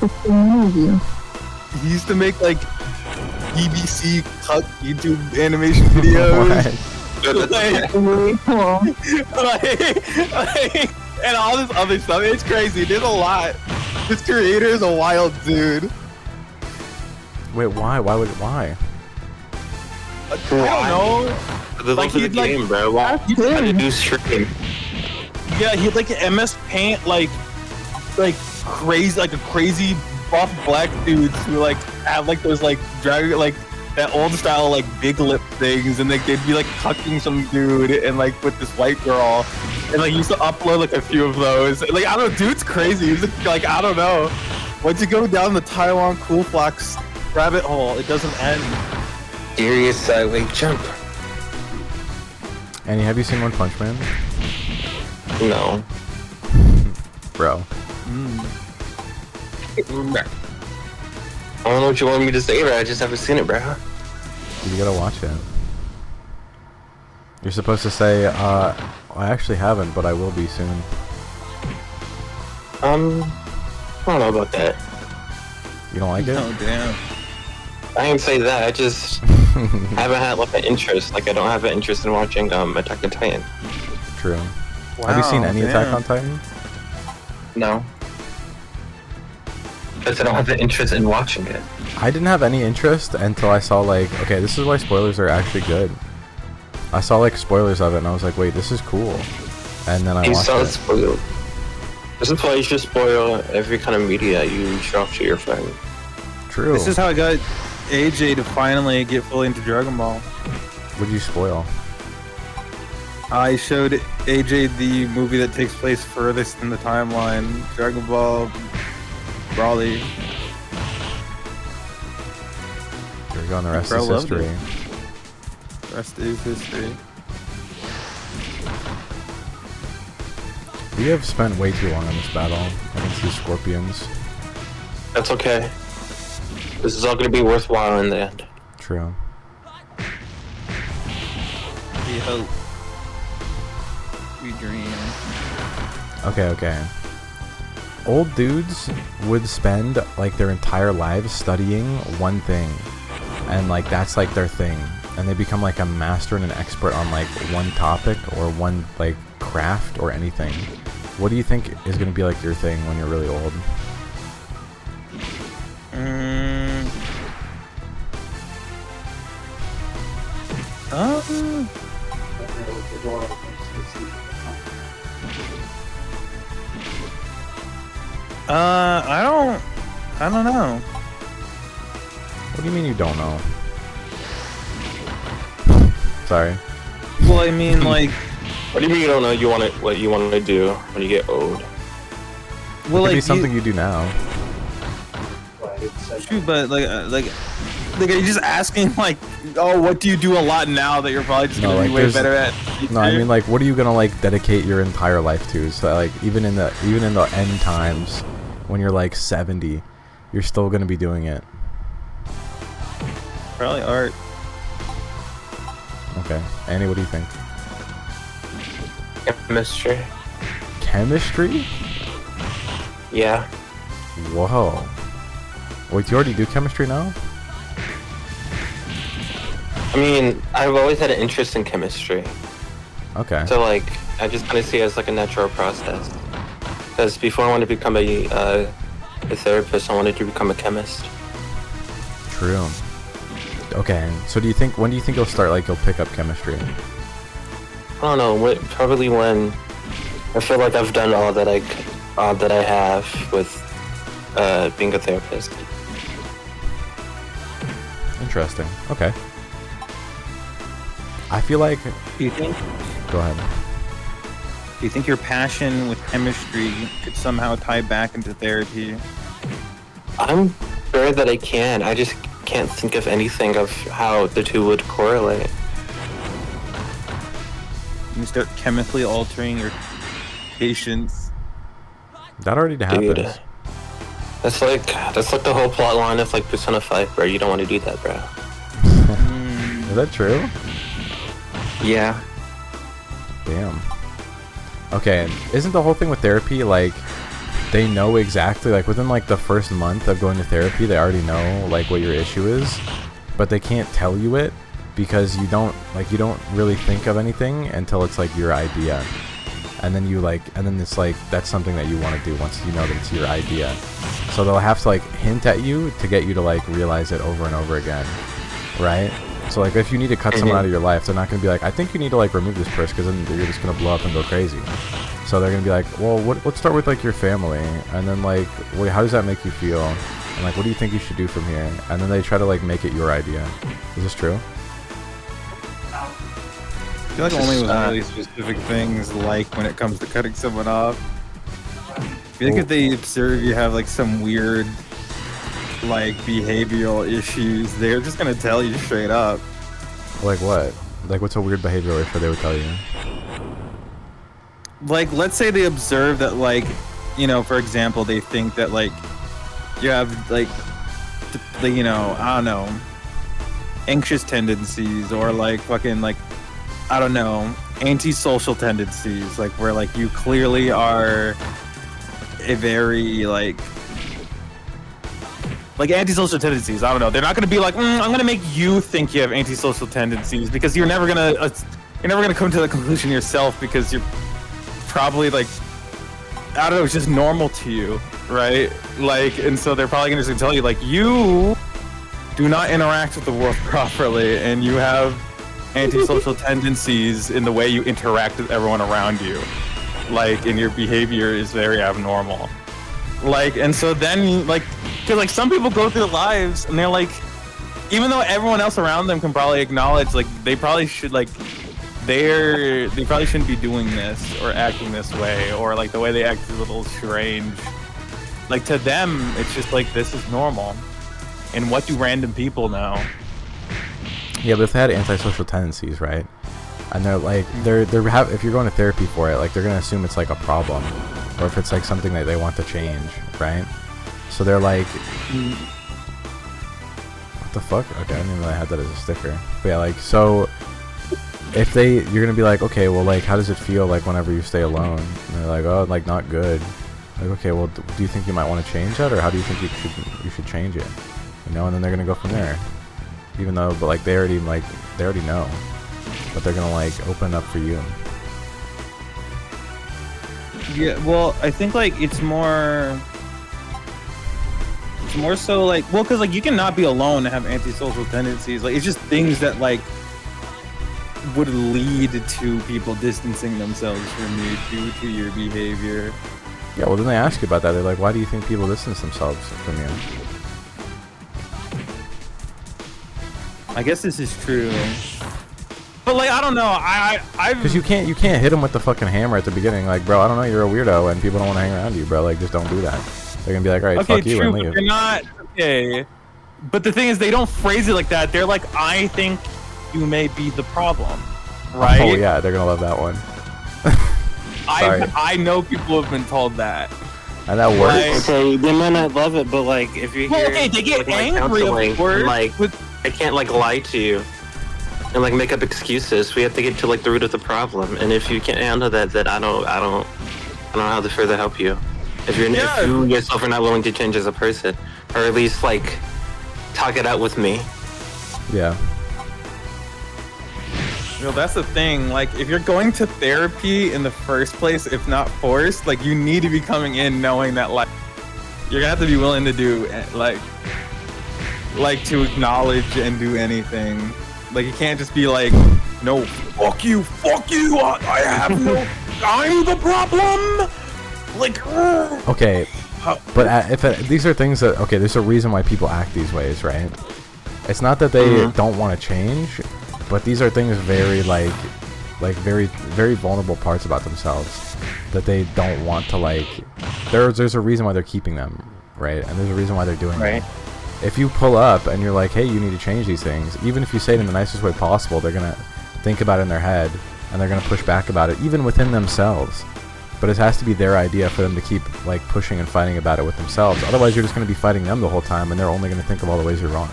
It's the movie. he used to make like BBC cut YouTube animation videos. like, Wait, hold on. like, and all this other stuff. It's crazy. There's a lot. This creator is a wild dude. Wait, why? Why? I don't know. The Like, love of the he'd, like- game, bro. Wow. That's How to good. do stream. Yeah, he had like an MS Paint, like crazy, like a crazy buff black dudes who like have like those like drag like that old style like big lip things, and like they'd be like cucking some dude and like with this white girl, and like he used to upload like a few of those. Like I don't know, dude's crazy. He's like I don't know. Once you go down the Taiwan Cool Fox rabbit hole, it doesn't end. Serious sideways jump. Annie, have you seen One Punch Man? No. Bro. I don't know what you want me to say, bro. I just haven't seen it, bro. You gotta watch it. You're supposed to say, I actually haven't, but I will be soon. I don't know about that. You don't like it? Oh damn. I didn't say that. I just haven't had like an interest. Like I don't have an interest in watching Attack on Titan. True. Have you seen Wow, any damn. Attack on Titan? No. Because I don't have an interest in watching it. I didn't have any interest until I saw like, okay, this is why spoilers are actually good. I saw like spoilers of it and I was like, wait, this is cool. And then I You watched saw it it. spoiled. This is why you should spoil every kind of media you show off to your friend. True. This is how I got AJ to finally get fully into Dragon Ball. What did you spoil? I showed AJ the movie that takes place furthest in the timeline, Dragon Ball Broly. There you go, and the rest Bro is loved history. it. The rest is history. We have spent way too long on this battle against these scorpions. That's okay. This is all gonna be worthwhile in the end. True. We hope. We dream. Okay. Old dudes would spend like their entire lives studying one thing, and like that's like their thing, and they become like a master and an expert on like one topic or one like craft or anything. What do you think is gonna be like your thing when you're really old? I don't know. What do you mean you don't know? Sorry. Well, I mean, like, What do you mean you don't know what you want to do when you get old? could be something you do now. True, but like, are you just asking like, oh, what do you do a lot now that you're probably just gonna be way better at? No, I mean like, what are you gonna like dedicate your entire life to? So like, even in the end times, when you're like 70, you're still gonna be doing it. Probably art. Okay, Annie, what do you think? Chemistry. Chemistry? Yeah. Whoa. Wait, you already do chemistry now? I mean, I've always had an interest in chemistry. Okay. So like, I just kind of see it as like a natural process. Because before I wanted to become a therapist, I wanted to become a chemist. True. Okay, so when do you think you'll start, like, you'll pick up chemistry? I don't know, probably when I feel like I've done all that I have with being a therapist. Interesting. Okay. I feel like... Do you think? Go ahead. Do you think your passion with chemistry could somehow tie back into therapy? I'm sure that I can. I just can't think of anything of how the two would correlate. You start chemically altering your patients. That already happens. Dude, that's like the whole plot line of like Persona 5, bro. You don't want to do that, bro. Is that true? Yeah. Damn. Okay, isn't the whole thing with therapy, like, they know exactly, like, within, like, the first month of going to therapy, they already know, like, what your issue is, but they can't tell you it because you don't really think of anything until it's, like, your idea. And then it's, like, that's something that you want to do once you know that it's your idea. So they'll have to, like, hint at you to get you to, like, realize it over and over again, right? So, like, if you need to cut someone out of your life, they're not going to be like, I think you need to, like, remove this person because then you're just going to blow up and go crazy. So they're going to be like, well, let's start with, like, your family. And then, like, wait, how does that make you feel? And, like, what do you think you should do from here? And then they try to, like, make it your idea. Is this true? I feel like only with really specific things, like when it comes to cutting someone off. I feel like if they observe you have, like, some weird... like behavioral issues, they're just gonna tell you straight up. Like what? Like what's a weird behavioral issue they would tell you? Like, let's say they observe that, like, you know, for example, they think that, like, you have, like, you know, I don't know, anxious tendencies, or like fucking, like, I don't know, antisocial tendencies, like where, like, you clearly are a very, like antisocial tendencies. I don't know. They're not gonna be like, I'm gonna make you think you have antisocial tendencies, because you're never gonna come to the conclusion yourself, because you're probably, like, I don't know, it's just normal to you, right? Like, and so they're probably gonna just tell you, like, you do not interact with the world properly, and you have antisocial tendencies in the way you interact with everyone around you, like, and your behavior is very abnormal. Like, and so then, like, because, like, some people go through their lives and they're like, even though everyone else around them can probably acknowledge, like, they probably should, like, they probably shouldn't be doing this or acting this way, or, like, the way they act is a little strange. Like, to them, it's just like, this is normal. And what do random people know? Yeah, but if they had antisocial tendencies, right? And they're like, if you're going to therapy for it, like, they're gonna assume it's like a problem, or if it's like something that they want to change, right? So they're like, what the fuck? Okay, I didn't even know I had that as a sticker. But yeah, like, so if you're gonna be like, okay, well, like, how does it feel, like, whenever you stay alone? And they're like, oh, like, not good. Like, okay, well, do you think you might want to change that, or how do you think you should change it? You know, and then they're gonna go from there. Even though, but, like, they already know, but they're gonna, like, open up for you. Yeah, well, I think, like, it's more so, like, well, because, like, you cannot be alone and have antisocial tendencies. Like, it's just things that, like, would lead to people distancing themselves from you due to your behavior. Yeah, well, then they ask you about that. They're like, why do you think people distance themselves from you? I guess this is true. But like, I don't know. Because you can't hit them with the fucking hammer at the beginning. Like, bro, I don't know, you're a weirdo, and people don't want to hang around you, bro. Like, just don't do that. They're gonna be like, all right, okay, fuck you, true, and but leave. they're not okay. But the thing is, they don't phrase it like that. They're like, I think you may be the problem, right? Oh yeah, they're gonna love that one. I know people have been told that. And that works. Okay, they might not love it, but like if you hear, Okay, they get like, angry, counseling, of course. like I can't like lie to you and like make up excuses. We have to get to like the root of the problem. And if you can't handle that, then I don't know how to further help you. If you yourself are not willing to change as a person, or at least like talk it out with me. Yeah. You know, that's the thing. Like, if you're going to therapy in the first place, if not forced, like, you need to be coming in knowing that, like, you're gonna have to be willing to do, like to acknowledge and do anything. Like, you can't just be like, no, fuck you, I have no, I'm the problem. Like, okay, but these are things that, okay, there's a reason why people act these ways, right? It's not that they don't want to change, but these are things very very, very vulnerable parts about themselves that they don't want to, like, there's a reason why they're keeping them, right? And there's a reason why they're doing it. If you pull up and you're like, hey, you need to change these things, even if you say it in the nicest way possible, they're gonna think about it in their head and they're gonna push back about it, even within themselves. But it has to be their idea for them to keep like pushing and fighting about it with themselves. Otherwise, you're just gonna be fighting them the whole time, and they're only gonna think of all the ways you're wrong.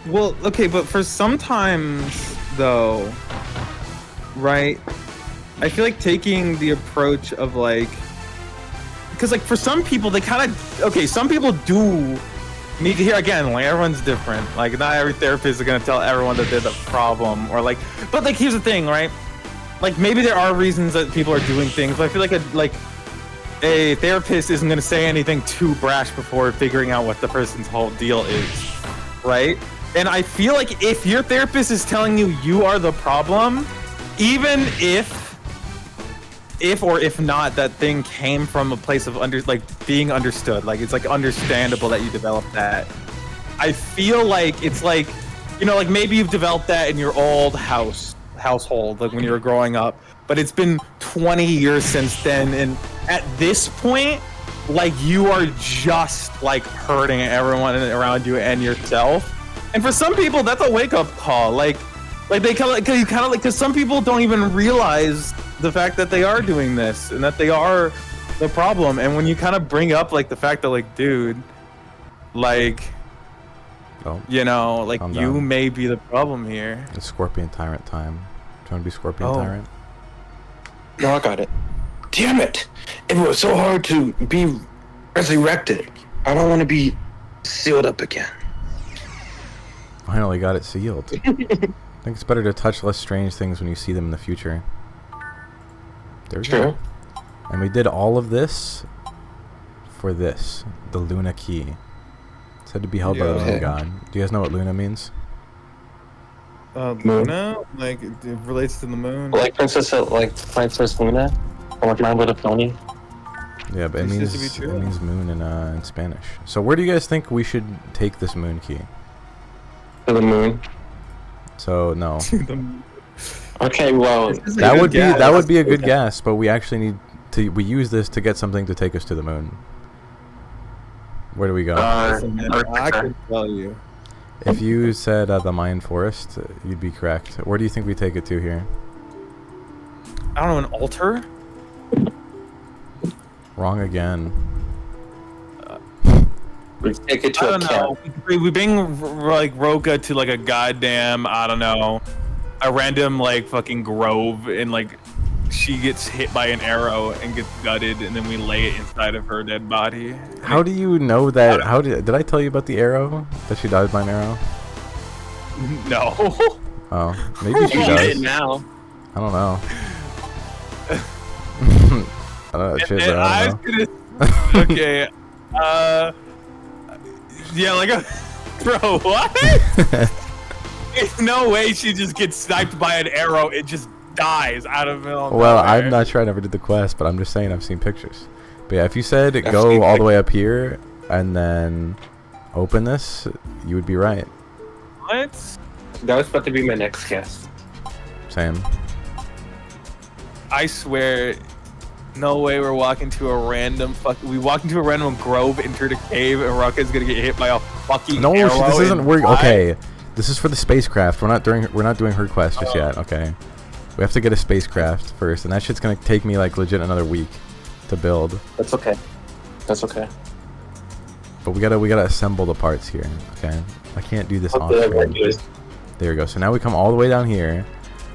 well, okay, but for sometimes, though, right, I feel like taking the approach of, like, because, like, for some people, they kind of, okay, some people do need to hear, again, like, everyone's different. Like, not every therapist is going to tell everyone that they're the problem, or, like, but, like, here's the thing, right? Like, maybe there are reasons that people are doing things, but I feel like a therapist isn't going to say anything too brash before figuring out what the person's whole deal is, right? And I feel like if your therapist is telling you you are the problem, even if or if not that thing came from a place of being understood, like, it's like understandable that you developed that. I feel like it's like, you know, like, maybe you've developed that in your old household, like when you were growing up, but it's been 20 years since then, and at this point, like, you are just like hurting everyone around you and yourself. And for some people, that's a wake-up call. Like they kind of because some people don't even realize the fact that they are doing this and that they are the problem. And when you kind of bring up, like, the fact that, like, dude, like, you know, like, you may be the problem here. It's Scorpion Tyrant time. Trying to be Scorpion Tyrant. No, I got it. Damn it! It was so hard to be resurrected. I don't want to be sealed up again. Finally got it sealed. I think it's better to touch less strange things when you see them in the future. There we go. And we did all of this for this, the Luna key. It said to be held by the moon god. Do you guys know what Luna means? Luna? Like, it relates to the moon. Like Princess Luna? Or like My Little Pony? Yeah, but it means moon in Spanish. So where do you guys think we should take this moon key? To the moon. So no. Okay, well, that would be a good guess, but we actually need to use this to get something to take us to the moon. Where do we go? I can tell you. If you said the Mayan forest, you'd be correct. Where do you think we take it to here? I don't know, an altar? Wrong again. We take it to I don't know. We bring, like, Roka to, like, a goddamn, I don't know, a random, like, fucking grove, and, like, she gets hit by an arrow and gets gutted, and then we lay it inside of her dead body. How do you know that? How did I tell you about the arrow? That she died by an arrow? No. Oh, maybe she does. Now. I don't know. I don't know. Shit, but I don't know. Okay. Yeah, like, bro, what? There's no way she just gets sniped by an arrow. It just dies out of it. Well, I'm not sure. I never did the quest, but I'm just saying I've seen pictures. But yeah, if you said go all the way up here and then open this, you would be right. What? That was about to be my next guess. Same. I swear, no way we're walking to a random we walk into a random grove, entered a cave, and Rucka's gonna get hit by a fucking No, arrow this isn't in working. the eye. Okay, this is for the spacecraft. We're not doing her quest just yet. Okay, we have to get a spacecraft first, and that shit's gonna take me like legit another week to build. That's okay. That's okay. But we gotta assemble the parts here. Okay, I can't do this off Okay, screen. There we go. So now we come all the way down here,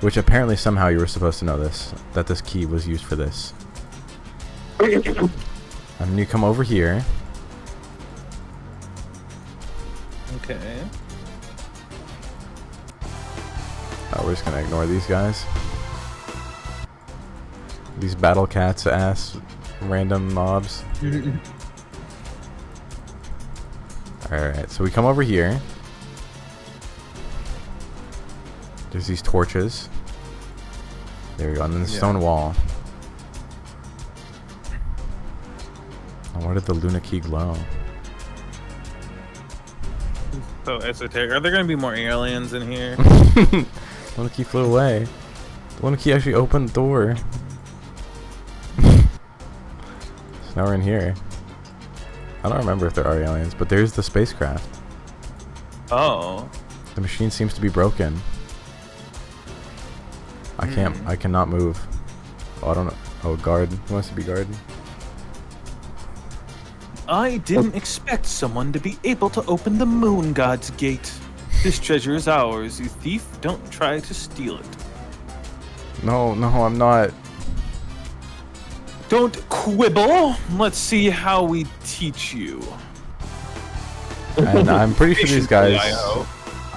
which apparently somehow you were supposed to know this, that this key was used for this. And then you come over here. Okay. Oh, we're just gonna ignore these guys. These battle cats ass random mobs. Alright, so we come over here. There's these torches. There we go, and then the stone wall. And where did the Luna Key glow? So esoteric. Are there gonna be more aliens in here? Luna Key flew away. The Luna Key actually opened the door. So now we're in here. I don't remember if there are aliens, but there's the spacecraft. Oh. The machine seems to be broken. I cannot move. Oh, I don't know. Oh, guard. Who wants to be guard? I didn't expect someone to be able to open the moon god's gate. This treasure is ours, you thief. Don't try to steal it. No, I'm not. Don't quibble. Let's see how we teach you. And I'm pretty sure these guys. Patiently, I hope.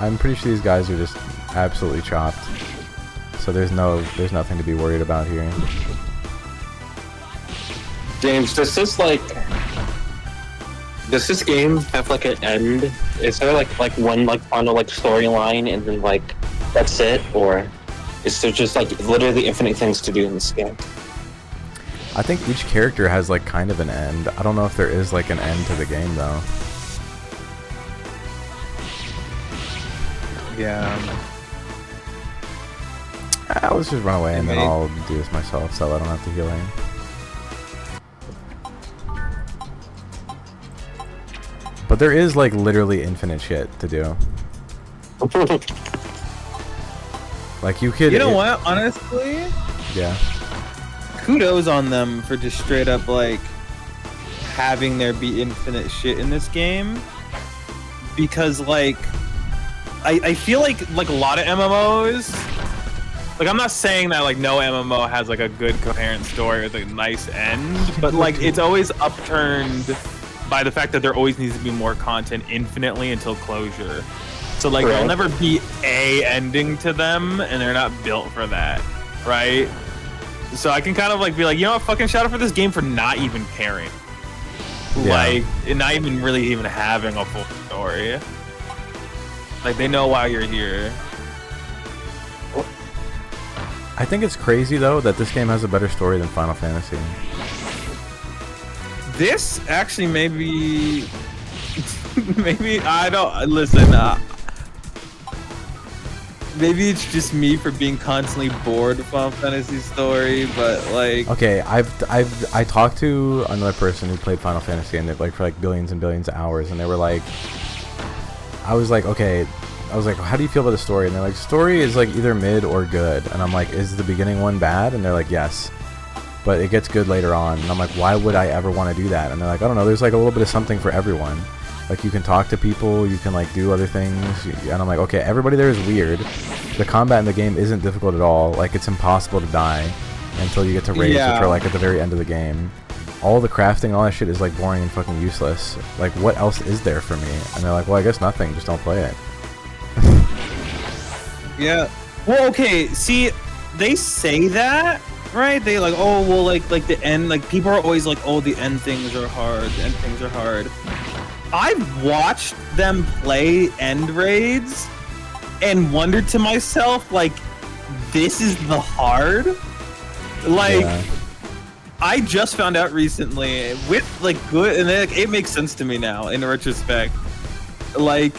I'm pretty sure these guys are just absolutely chopped. So there's nothing to be worried about here. James, does this game have like an end? Is there like one like final like storyline and then like that's it, or is there just like literally infinite things to do in this game? I think each character has like kind of an end. I don't know if there is like an end to the game though. Yeah. Let's just run away and then I'll do this myself so I don't have to heal him. But there is like literally infinite shit to do. Like you could. You know what? Honestly, Yeah. kudos on them for just straight up like having there be infinite shit in this game, because like I feel like a lot of MMOs, like I'm not saying that like no MMO has like a good coherent story with a nice end, but like it's always upturned by the fact that there always needs to be more content infinitely until closure. So like there'll never be a ending to them, and they're not built for that, right? So I can kind of like be like, you know what, fucking shout out for this game for not even caring. Yeah. Like, and not even really even having a full story. Like, they know why you're here. I think it's crazy though that this game has a better story than Final Fantasy. This actually maybe I don't listen. Maybe it's just me for being constantly bored of Final Fantasy story, but like. Okay, I talked to another person who played Final Fantasy and like for like billions and billions of hours, and they were like, I was like, how do you feel about the story? And they're like, story is like either mid or good. And I'm like, is the beginning one bad? And they're like, yes, but it gets good later on. And I'm like, why would I ever want to do that? And they're like, I don't know, there's like a little bit of something for everyone. Like you can talk to people, you can like do other things. And I'm like, okay, everybody there is weird. The combat in the game isn't difficult at all. Like it's impossible to die until you get to raids, which are like at the very end of the game. All the crafting, all that shit is like boring and fucking useless. Like what else is there for me? And they're like, well, I guess nothing, just don't play it. Yeah. Well, okay. See, they say that, right? They like, oh, well, like the end. Like people are always like, oh, the end things are hard. The end things are hard. I've watched them play end raids and wondered to myself, like, this is the hard. Like, Yeah. I just found out recently with like good, and like, it makes sense to me now in retrospect. Like,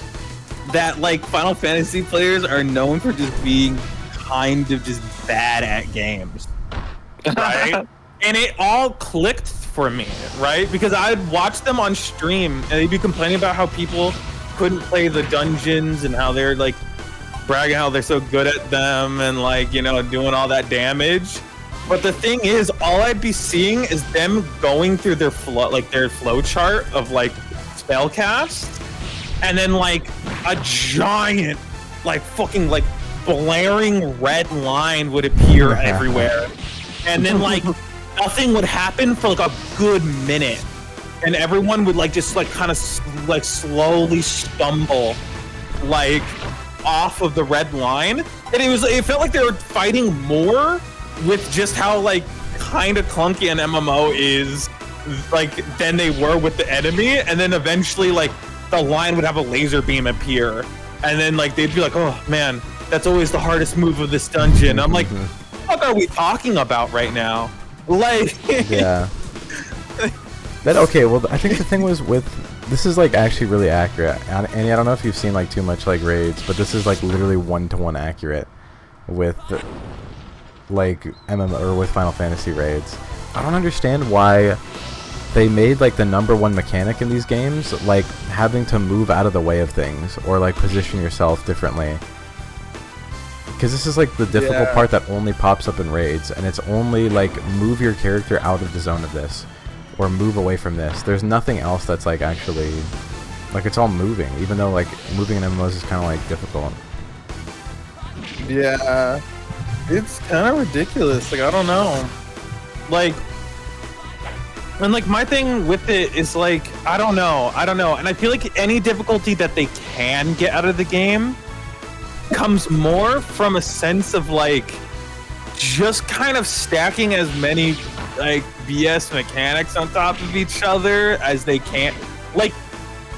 that like Final Fantasy players are known for just being kind of just bad at games, right? And it all clicked for me, right? Because I'd watch them on stream and they'd be complaining about how people couldn't play the dungeons and how they're like bragging how they're so good at them and like, you know, doing all that damage. But the thing is, all I'd be seeing is them going through their flow chart of like spell cast, and then like a giant, like fucking like blaring red line would appear everywhere, and then like nothing would happen for like a good minute, and everyone would like just like kind of like slowly stumble like off of the red line, and it felt like they were fighting more with just how like kind of clunky an MMO is like than they were with the enemy, and then eventually like the line would have a laser beam appear, and then like they'd be like, oh man, that's always the hardest move of this dungeon. I'm like, what are we talking about right now? Like yeah. That okay, well I think the thing was with this is like actually really accurate, and I don't know if you've seen like too much like raids, but this is like literally 1-to-1 accurate with like MMO or with Final Fantasy raids. I don't understand why they made like the #1 mechanic in these games like having to move out of the way of things or like position yourself differently, because this is like the difficult part that only pops up in raids, and it's only like move your character out of the zone of this or move away from this. There's nothing else that's like actually like it's all moving, even though like moving in MMOs is kind of like difficult. Yeah, it's kind of ridiculous. Like I don't know, like, and like my thing with it is like I don't know, and I feel like any difficulty that they can get out of the game comes more from a sense of like just kind of stacking as many like BS mechanics on top of each other as they can. Like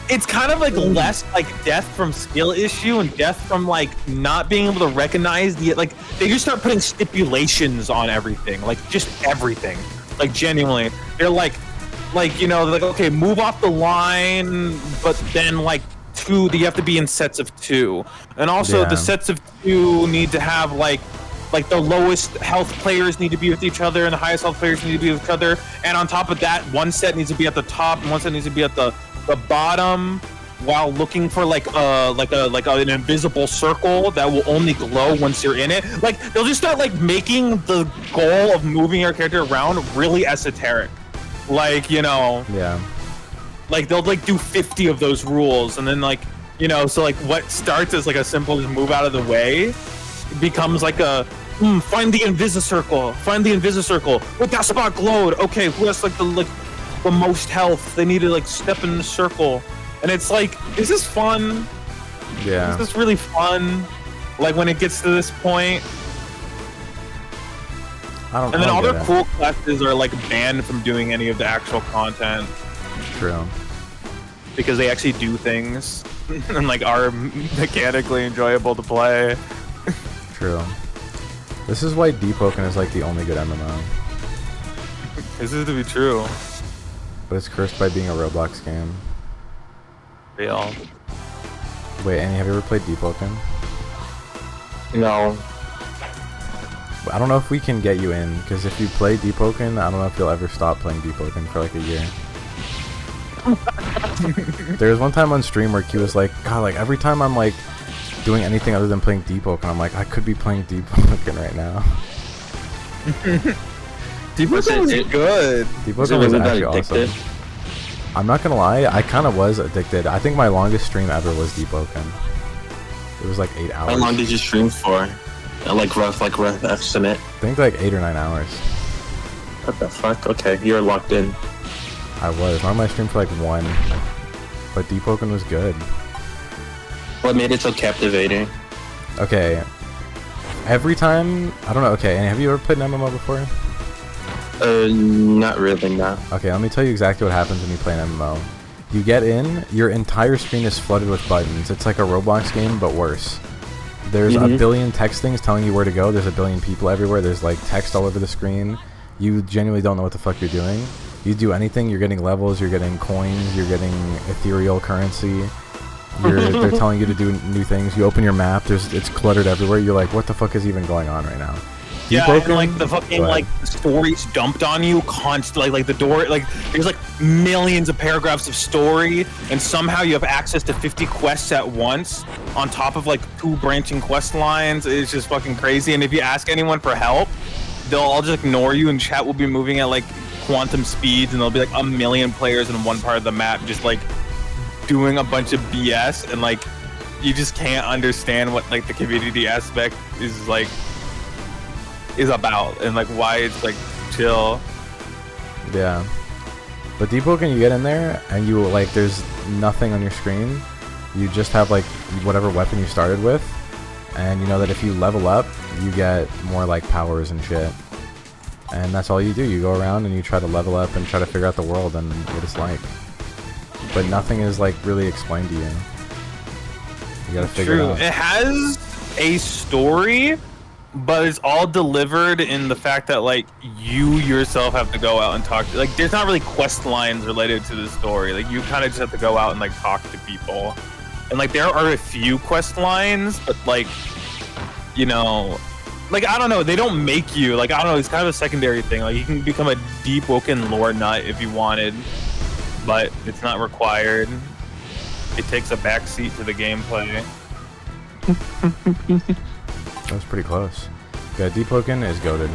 it's kind of like less like death from skill issue and death from like not being able to recognize the like they just start putting stipulations on everything, like just everything, like genuinely they're like you know, like okay, move off the line, but then like you have to be in sets of 2, and also the sets of 2 need to have like the lowest health players need to be with each other and the highest health players need to be with each other, and on top of that one set needs to be at the top and one set needs to be at the bottom, while looking for like an invisible circle that will only glow once you're in it. Like they'll just start like making the goal of moving your character around really esoteric, like, you know, like they'll like do 50 of those rules, and then like, you know, so like what starts as like a simple just move out of the way becomes like a find the invisicircle with that spot glowed. Okay, who has like the most health? They need to like step in the circle, and it's like, is this fun? Yeah, is this really fun? Like when it gets to this point, and then all their cool classes are like banned from doing any of the actual content. True. Because they actually do things and like are mechanically enjoyable to play. True. This is why Deepwoken is like the only good MMO. This is to be true. But it's cursed by being a Roblox game. Real. Wait, Annie, have you ever played Deepwoken? No. I don't know if we can get you in, because if you play Deepwoken, I don't know if you'll ever stop playing Deepwoken for like a year. There was one time on stream where Q was like, God, like every time I'm like doing anything other than playing Deepwoken, I'm like, I could be playing Deepwoken right now. Deepwoken was good. Deepwoken was actually awesome. I'm not gonna lie, I kind of was addicted. I think my longest stream ever was Deepwoken. It was like 8 hours. How long did you stream for? Like rough estimate? I think like 8 or 9 hours. What the fuck? Okay, you're locked in. I was. Normally I streamed for like 1. But Deepwoken was good. What made it so captivating? Okay. Every time... I don't know. Okay, and have you ever played an MMO before? Not really, no. Okay, let me tell you exactly what happens when you play an MMO. You get in, your entire screen is flooded with buttons. It's like a Roblox game, but worse. There's a billion text things telling you where to go. There's a billion people everywhere. There's like text all over the screen. You genuinely don't know what the fuck you're doing. You do anything, you're getting levels, you're getting coins, you're getting ethereal currency. They're telling you to do new things. You open your map. It's cluttered everywhere. You're like, what the fuck is even going on right now? Yeah, Deep and like Oaken? the fucking Go ahead. like the stories dumped on you constantly. Like the door, like there's like millions of paragraphs of story, and somehow you have access to 50 quests at once on top of like 2 branching quest lines. It's just fucking crazy. And if you ask anyone for help, they'll all just ignore you, and chat will be moving at like quantum speeds, and there'll be like a million players in one part of the map just like doing a bunch of BS, and like you just can't understand what like the community aspect is like is about, and like why it's like chill. Yeah. But Deep Oaken, you get in there and you like there's nothing on your screen. You just have like whatever weapon you started with, and you know that if you level up, you get more like powers and shit. And that's all you do. You go around and you try to level up and try to figure out the world and what it's like. But nothing is like really explained to you. You gotta figure it out. It has a story, but it's all delivered in the fact that like you yourself have to go out and talk to, like there's not really quest lines related to the story. Like you kind of just have to go out and like talk to people. And like there are a few quest lines, but like, you know, like I don't know, they don't make you, like I don't know, it's kind of a secondary thing. Like you can become a Deep Oaken lore nut if you wanted, but it's not required. It takes a backseat to the gameplay. That was pretty close. Yeah, Deep Oaken is goated.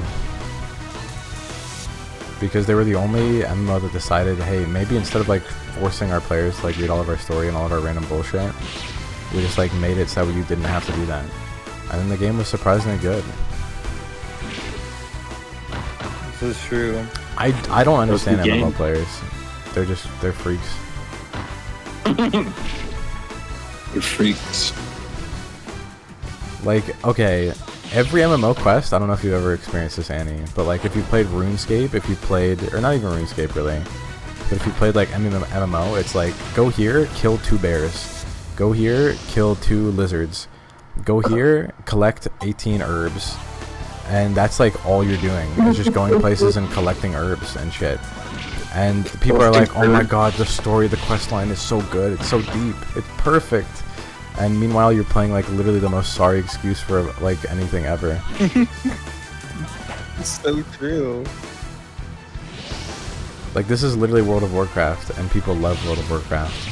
Because they were the only MMO that decided, hey, maybe instead of like forcing our players to like read all of our story and all of our random bullshit, we just like made it so you didn't have to do that. And then the game was surprisingly good. This is true. I don't understand the game. MMO players. They're freaks. You're freaks. Like, okay, every MMO quest, I don't know if you've ever experienced this, Annie, but like if you played RuneScape, if you played, or not even RuneScape really, but if you played like MMO, it's like, go here, kill 2 bears. Go here, kill 2 lizards. Go here, collect 18 herbs. And that's like all you're doing, is just going places and collecting herbs and shit. And people are like, oh my god, the story, the quest line is so good, it's so deep, it's perfect. And meanwhile, you're playing like literally the most sorry excuse for like anything ever. It's so true. Like this is literally World of Warcraft, and people love World of Warcraft.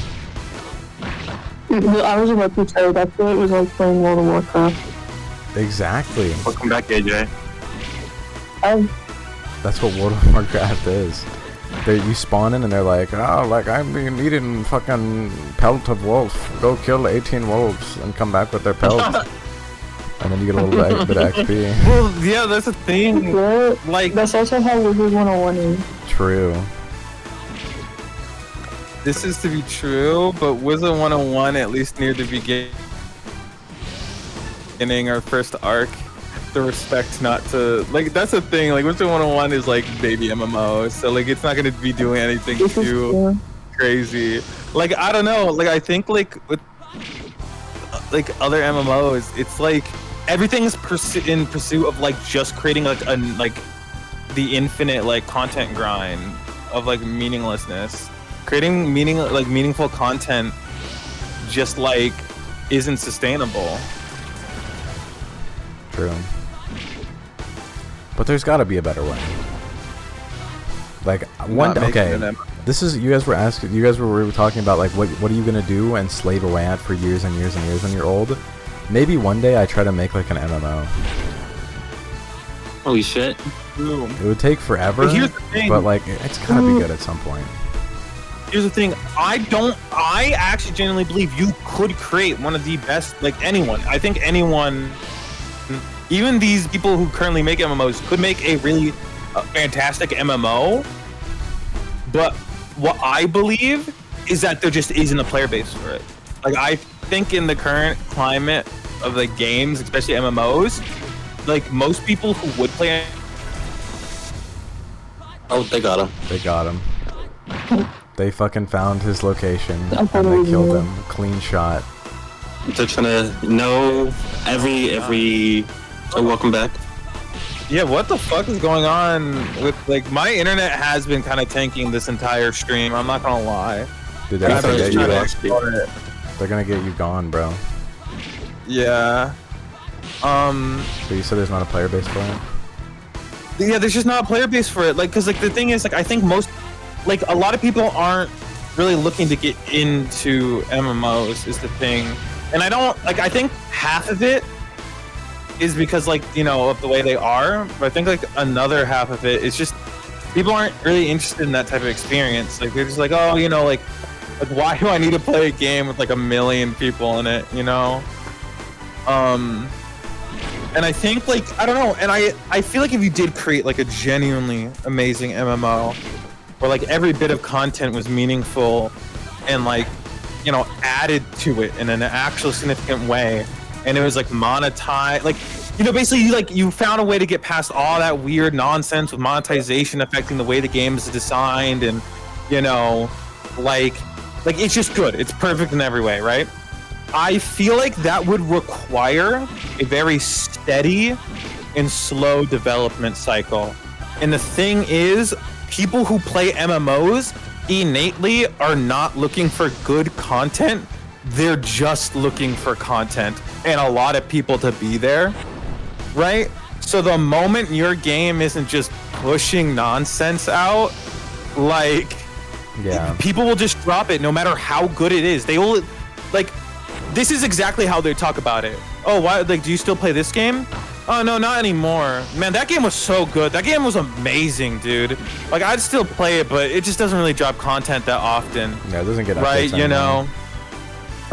I was about to say that's what it was like playing World of Warcraft. Exactly. Welcome back, AJ. That's what World of Warcraft is. You spawn in and they're like, oh, like I'm being eaten fucking pelt of wolf. Go kill 18 wolves and come back with their pelt. And then you get a little bit of XP. Well, yeah, that's a thing. Like, That's also how Wizard 101 is. True. this is to be true, but Wizard 101, at least near the beginning, our first arc, the respect not to, like, that's the thing, like, Wizard 101 is like baby MMO, so like it's not gonna be doing anything This is too true. crazy. Like, I don't know, like I think like with like other MMOs, it's like everything is in pursuit of like just creating like the infinite like content grind of like meaninglessness. Creating meaningful content just like isn't sustainable. True. But there's gotta be a better way. Like one Not making okay. an This is you guys were talking about like what are you gonna do and slave away at for years and years and years when you're old. Maybe one day I try to make like an MMO. Holy shit. It would take forever, But here's the thing. but like it's gotta be good at some point. Here's the thing, I actually genuinely believe you could create one of the best, like anyone. I think anyone, even these people who currently make MMOs, could make a really fantastic MMO. But what I believe is that there just isn't a player base for it. Like, I think in the current climate of the games, especially MMOs, like most people who would play, Oh, they got him. They got him. They fucking found his location I and thought it they was killed you. him. Clean shot. They're trying to know every. Oh, welcome back. yeah, what the fuck is going on with, like, my internet has been kind of tanking this entire stream. I'm not gonna lie. Did I everything was get trying you to up? explore it. They're gonna get you gone, bro. Yeah. So you said there's not a player base for it? Yeah, there's just not a player base for it. Like, cause like the thing is, like, I think most, like, a lot of people aren't really looking to get into MMOs is the thing. And I don't, like, I think half of it is because, like, you know, of the way they are. But I think, like, another half of it is just people aren't really interested in that type of experience. Like, they're just like, oh, you know, like why do I need to play a game with, like, 1 million people in it, you know? And I think, like, I don't know, and I feel like if you did create, like, a genuinely amazing MMO, where, like, every bit of content was meaningful and, like, you know, added to it in an actual significant way, and it was, like, monetized, like, you know, basically, you found a way to get past all that weird nonsense with monetization affecting the way the game is designed, and, you know, like, it's just good. It's perfect in every way, right? I feel like that would require a very steady and slow development cycle. And the thing is, people who play MMOs innately are not looking for good content. They're just looking for content and a lot of people to be there, right? So the moment your game isn't just pushing nonsense out, like, yeah, people will just drop it no matter how good it is. They will, like, this is exactly how they talk about it. Oh, why? Like, do you still play this game? Oh, no, not anymore. Man, that game was so good. That game was amazing, dude. Like, I'd still play it, but it just doesn't really drop content that often. Yeah, it doesn't get updates right. anymore. You know,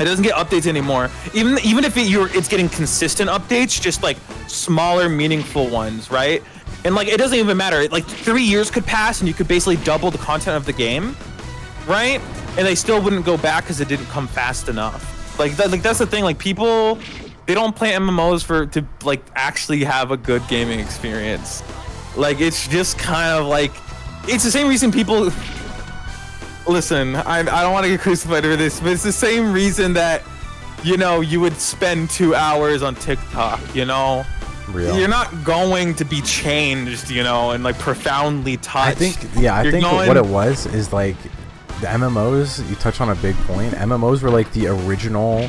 it doesn't get updates anymore. Even if it's getting consistent updates, just like smaller, meaningful ones, right? And like, it doesn't even matter. Like 3 years could pass, and you could basically double the content of the game, right? And they still wouldn't go back because it didn't come fast enough. Like that's the thing. Like, people, they don't play MMOs to like actually have a good gaming experience. Like, it's just kind of like, it's the same reason people listen. I don't want to get crucified for this, but it's the same reason that, you know, you would spend 2 hours on TikTok. You know, Real. You're not going to be changed, you know, and like profoundly touched. I think what it was is like, the MMOs, you touch on a big point. MMOs were like the original,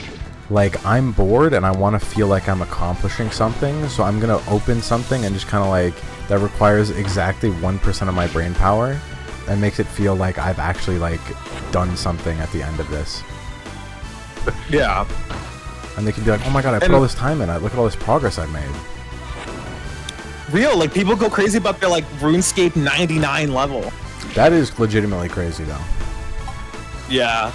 like, I'm bored and I want to feel like I'm accomplishing something, so I'm gonna open something and just kind of like, that requires exactly 1% of my brain power and makes it feel like I've actually like done something at the end of this. Yeah. And they can be like, oh my god, I put all this time in it. Look at all this progress I've made. Real, like, people go crazy about their like RuneScape 99 level. That is legitimately crazy though. Yeah.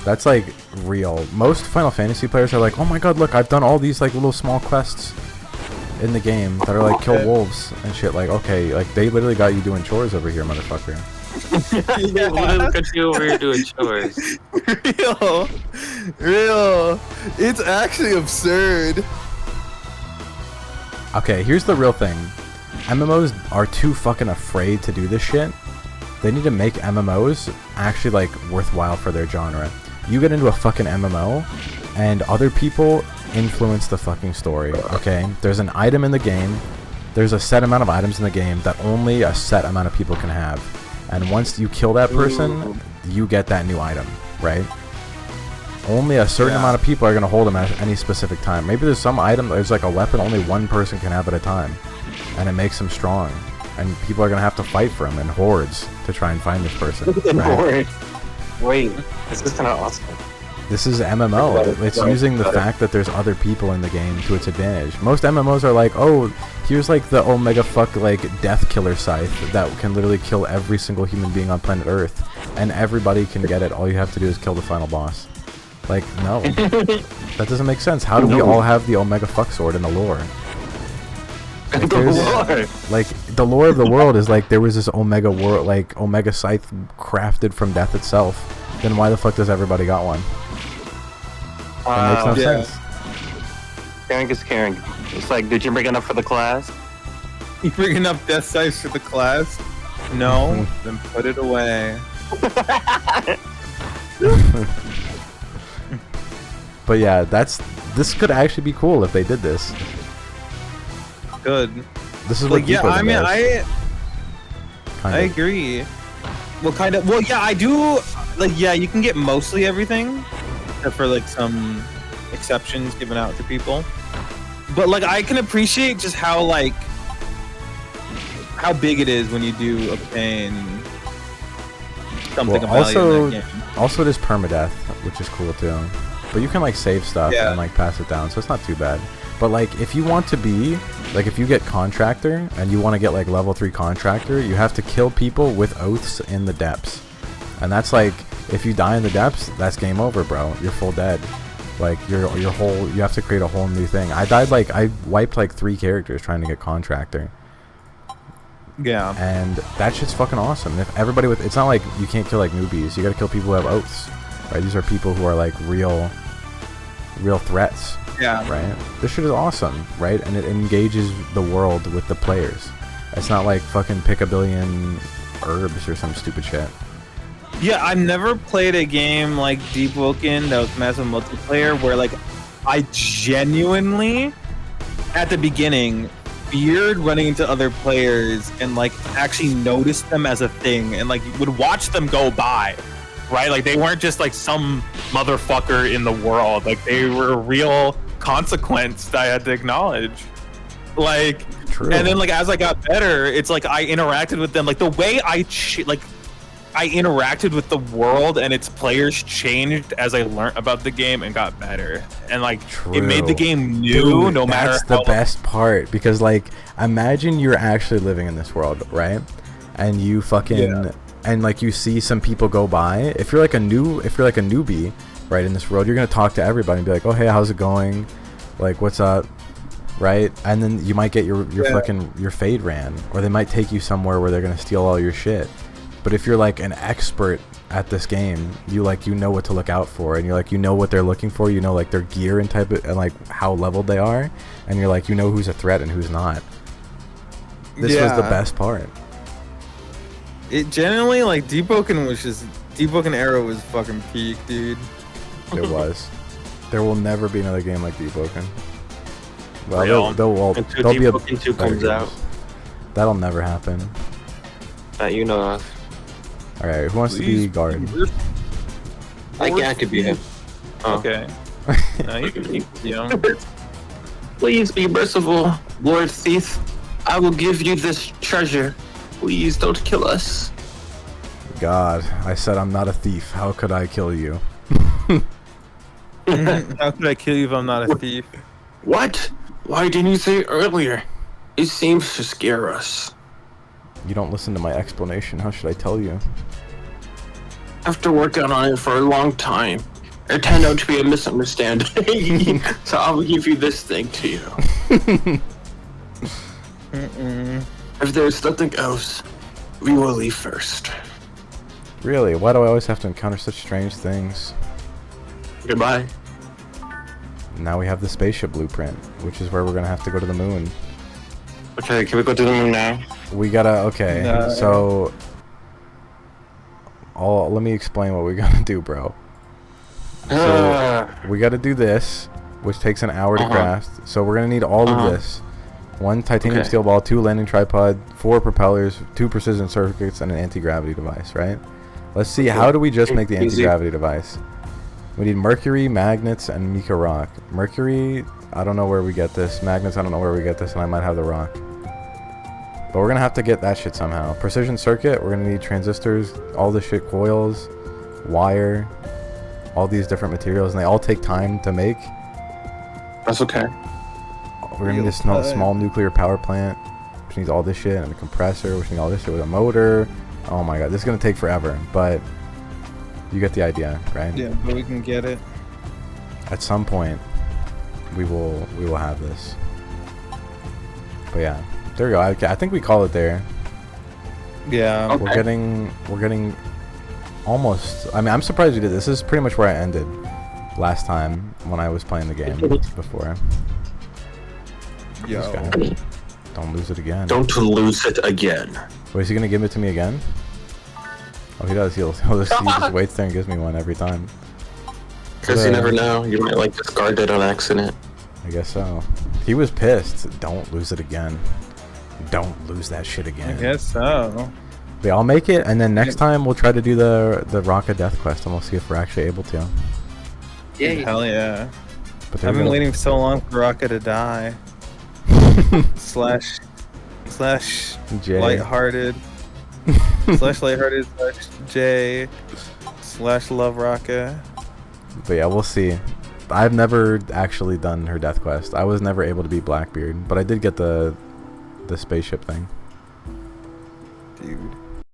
That's like real. Most Final Fantasy players are like, oh my god, look, I've done all these like little small quests in the game that are like kill wolves and shit. Like, okay, like they literally got you doing chores over here, motherfucker. Yeah. Look at you over here doing chores. Real. It's actually absurd. Okay, here's the real thing. MMOs are too fucking afraid to do this shit. They need to make MMOs actually like worthwhile for their genre. You get into a fucking MMO and other people influence the fucking story, okay? There's an item in the game. There's a set amount of items in the game that only a set amount of people can have. And once you kill that person, you get that new item, right? Only a certain amount of people are going to hold them at any specific time. Maybe there's some item, there's like a weapon only one person can have at a time. And it makes them strong. And people are going to have to fight for him in hordes to try and find this person. Right? Wait, this is kind of awesome. This is MMO. It's using the fact that there's other people in the game to its advantage. Most MMOs are like, oh, here's like the omega fuck like death killer scythe that can literally kill every single human being on planet Earth. And everybody can get it. All you have to do is kill the final boss. Like, no. That doesn't make sense. How do we all have the omega fuck sword in the lore? Like, like, the lore of the world is like, there was this omega world, like omega scythe crafted from death itself. Then why the fuck does everybody got one? That makes no sense. Caring is caring. It's like, did you bring enough for the class? You bring enough death size for the class? No, then put it away. But yeah, this could actually be cool if they did this. Good. This is like, what yeah, I mean, I kind of. agree. Well, kind of. Well, yeah, I do. like yeah, you can get mostly everything, except for like some exceptions given out to people. But like I can appreciate just how big it is when you do obtain something Well, of value in that game. also it is permadeath, which is cool too. But you can like save stuff and like pass it down, so it's not too bad. But like if you want to be like if you get contractor and you want to get like level 3 contractor, you have to kill people with oaths in the depths. And that's like if you die in the depths, that's game over, bro. You're full dead. Like your whole you have to create a whole new thing. I wiped like 3 characters trying to get contractor. Yeah. And that shit's fucking awesome. If everybody with it's not like you can't kill like newbies. You got to kill people who have oaths. Right? These are people who are like real threats. Yeah. Right? This shit is awesome, right? And it engages the world with the players. It's not like fucking pick a billion herbs or some stupid shit. Yeah, I've never played a game like Deep Woken that was massive multiplayer where like I genuinely at the beginning feared running into other players and like actually noticed them as a thing and like would watch them go by. Right? Like they weren't just like some motherfucker in the world. Like they were a real consequence that I had to acknowledge. Like True. And then like as I got better, it's like I interacted with them like the way I interacted with the world and its players changed as I learned about the game and got better. And like it made the game new. Dude, no matter that's the best part because like imagine you're actually living in this world, right? And you fucking and like you see some people go by. If you're like a newbie, right, in this world, you're gonna talk to everybody and be like, oh hey, how's it going? Like what's up? Right? And then you might get your fucking your fade ran, or they might take you somewhere where they're gonna steal all your shit. But if you're like an expert at this game, you know what to look out for, and you're like, you know what they're looking for, you know like their gear and type of, and like how leveled they are, and you're like, you know who's a threat and who's not. This was the best part. It generally like Deep Woken era was fucking peak, dude. It was. There will never be another game like Deep Woken. Real. There'll Until be Deep a Woken 2 better comes games. out. That'll never happen. That you know of. Alright, who wants to be guard? I could be him. Oh. Okay. No, you can keep young. Please be merciful, Lord Thief. I will give you this treasure. Please don't kill us. God, I said I'm not a thief. How could I kill you? How could I kill you if I'm not a thief? What? Why didn't you say earlier? It seems to scare us. You don't listen to my explanation. How should I tell you? After working on it for a long time, it turned out to be a misunderstanding. So I will give you this thing to you. If there's nothing else, we will leave first. Really? Why do I always have to encounter such strange things? Goodbye. Now we have the spaceship blueprint, which is where we're gonna have to go to the moon. Okay, can we go to the moon now? We gotta, okay, No. so... let me explain what we gotta do, bro. So, we gotta do this, which takes an hour to craft. So we're gonna need all of this. 1 titanium steel ball, 2 landing tripod, 4 propellers, 2 precision circuits, and an anti-gravity device, right? Let's see, how do we just make the anti-gravity device? We need mercury, magnets, and mica rock. Mercury, I don't know where we get this. Magnets, I don't know where we get this, and I might have the rock. But we're gonna have to get that shit somehow. Precision circuit, we're gonna need transistors, all this shit, coils, wire, all these different materials, and they all take time to make. That's okay. We're gonna need a small nuclear power plant, which needs all this shit, and a compressor, which needs all this shit with a motor. Oh my god, this is gonna take forever, but you get the idea, right? Yeah, but we can get it. At some point, we will have this. But yeah, there we go. I think we call it there. Yeah. Okay. We're getting almost. I mean, I'm surprised we did this. This is pretty much where I ended last time when I was playing the game before. Yo. This guy. Don't lose it again. Don't lose it again. Wait, is he gonna give it to me again? Oh, he does. He just waits there and gives me one every time. Because you never know. You might like discard it on accident. I guess so. He was pissed. Don't lose it again. Don't lose that shit again. I guess so. But yeah, I'll make it, and then next time we'll try to do the Raka Death Quest, and we'll see if we're actually able to. Yay. Hell yeah. But I've been waiting so long for Raka to die. slash J. lighthearted slash lighthearted slash J slash love Raka. But yeah, we'll see. I've never actually done her Death Quest. I was never able to beat Blackbeard, but I did get the spaceship thing.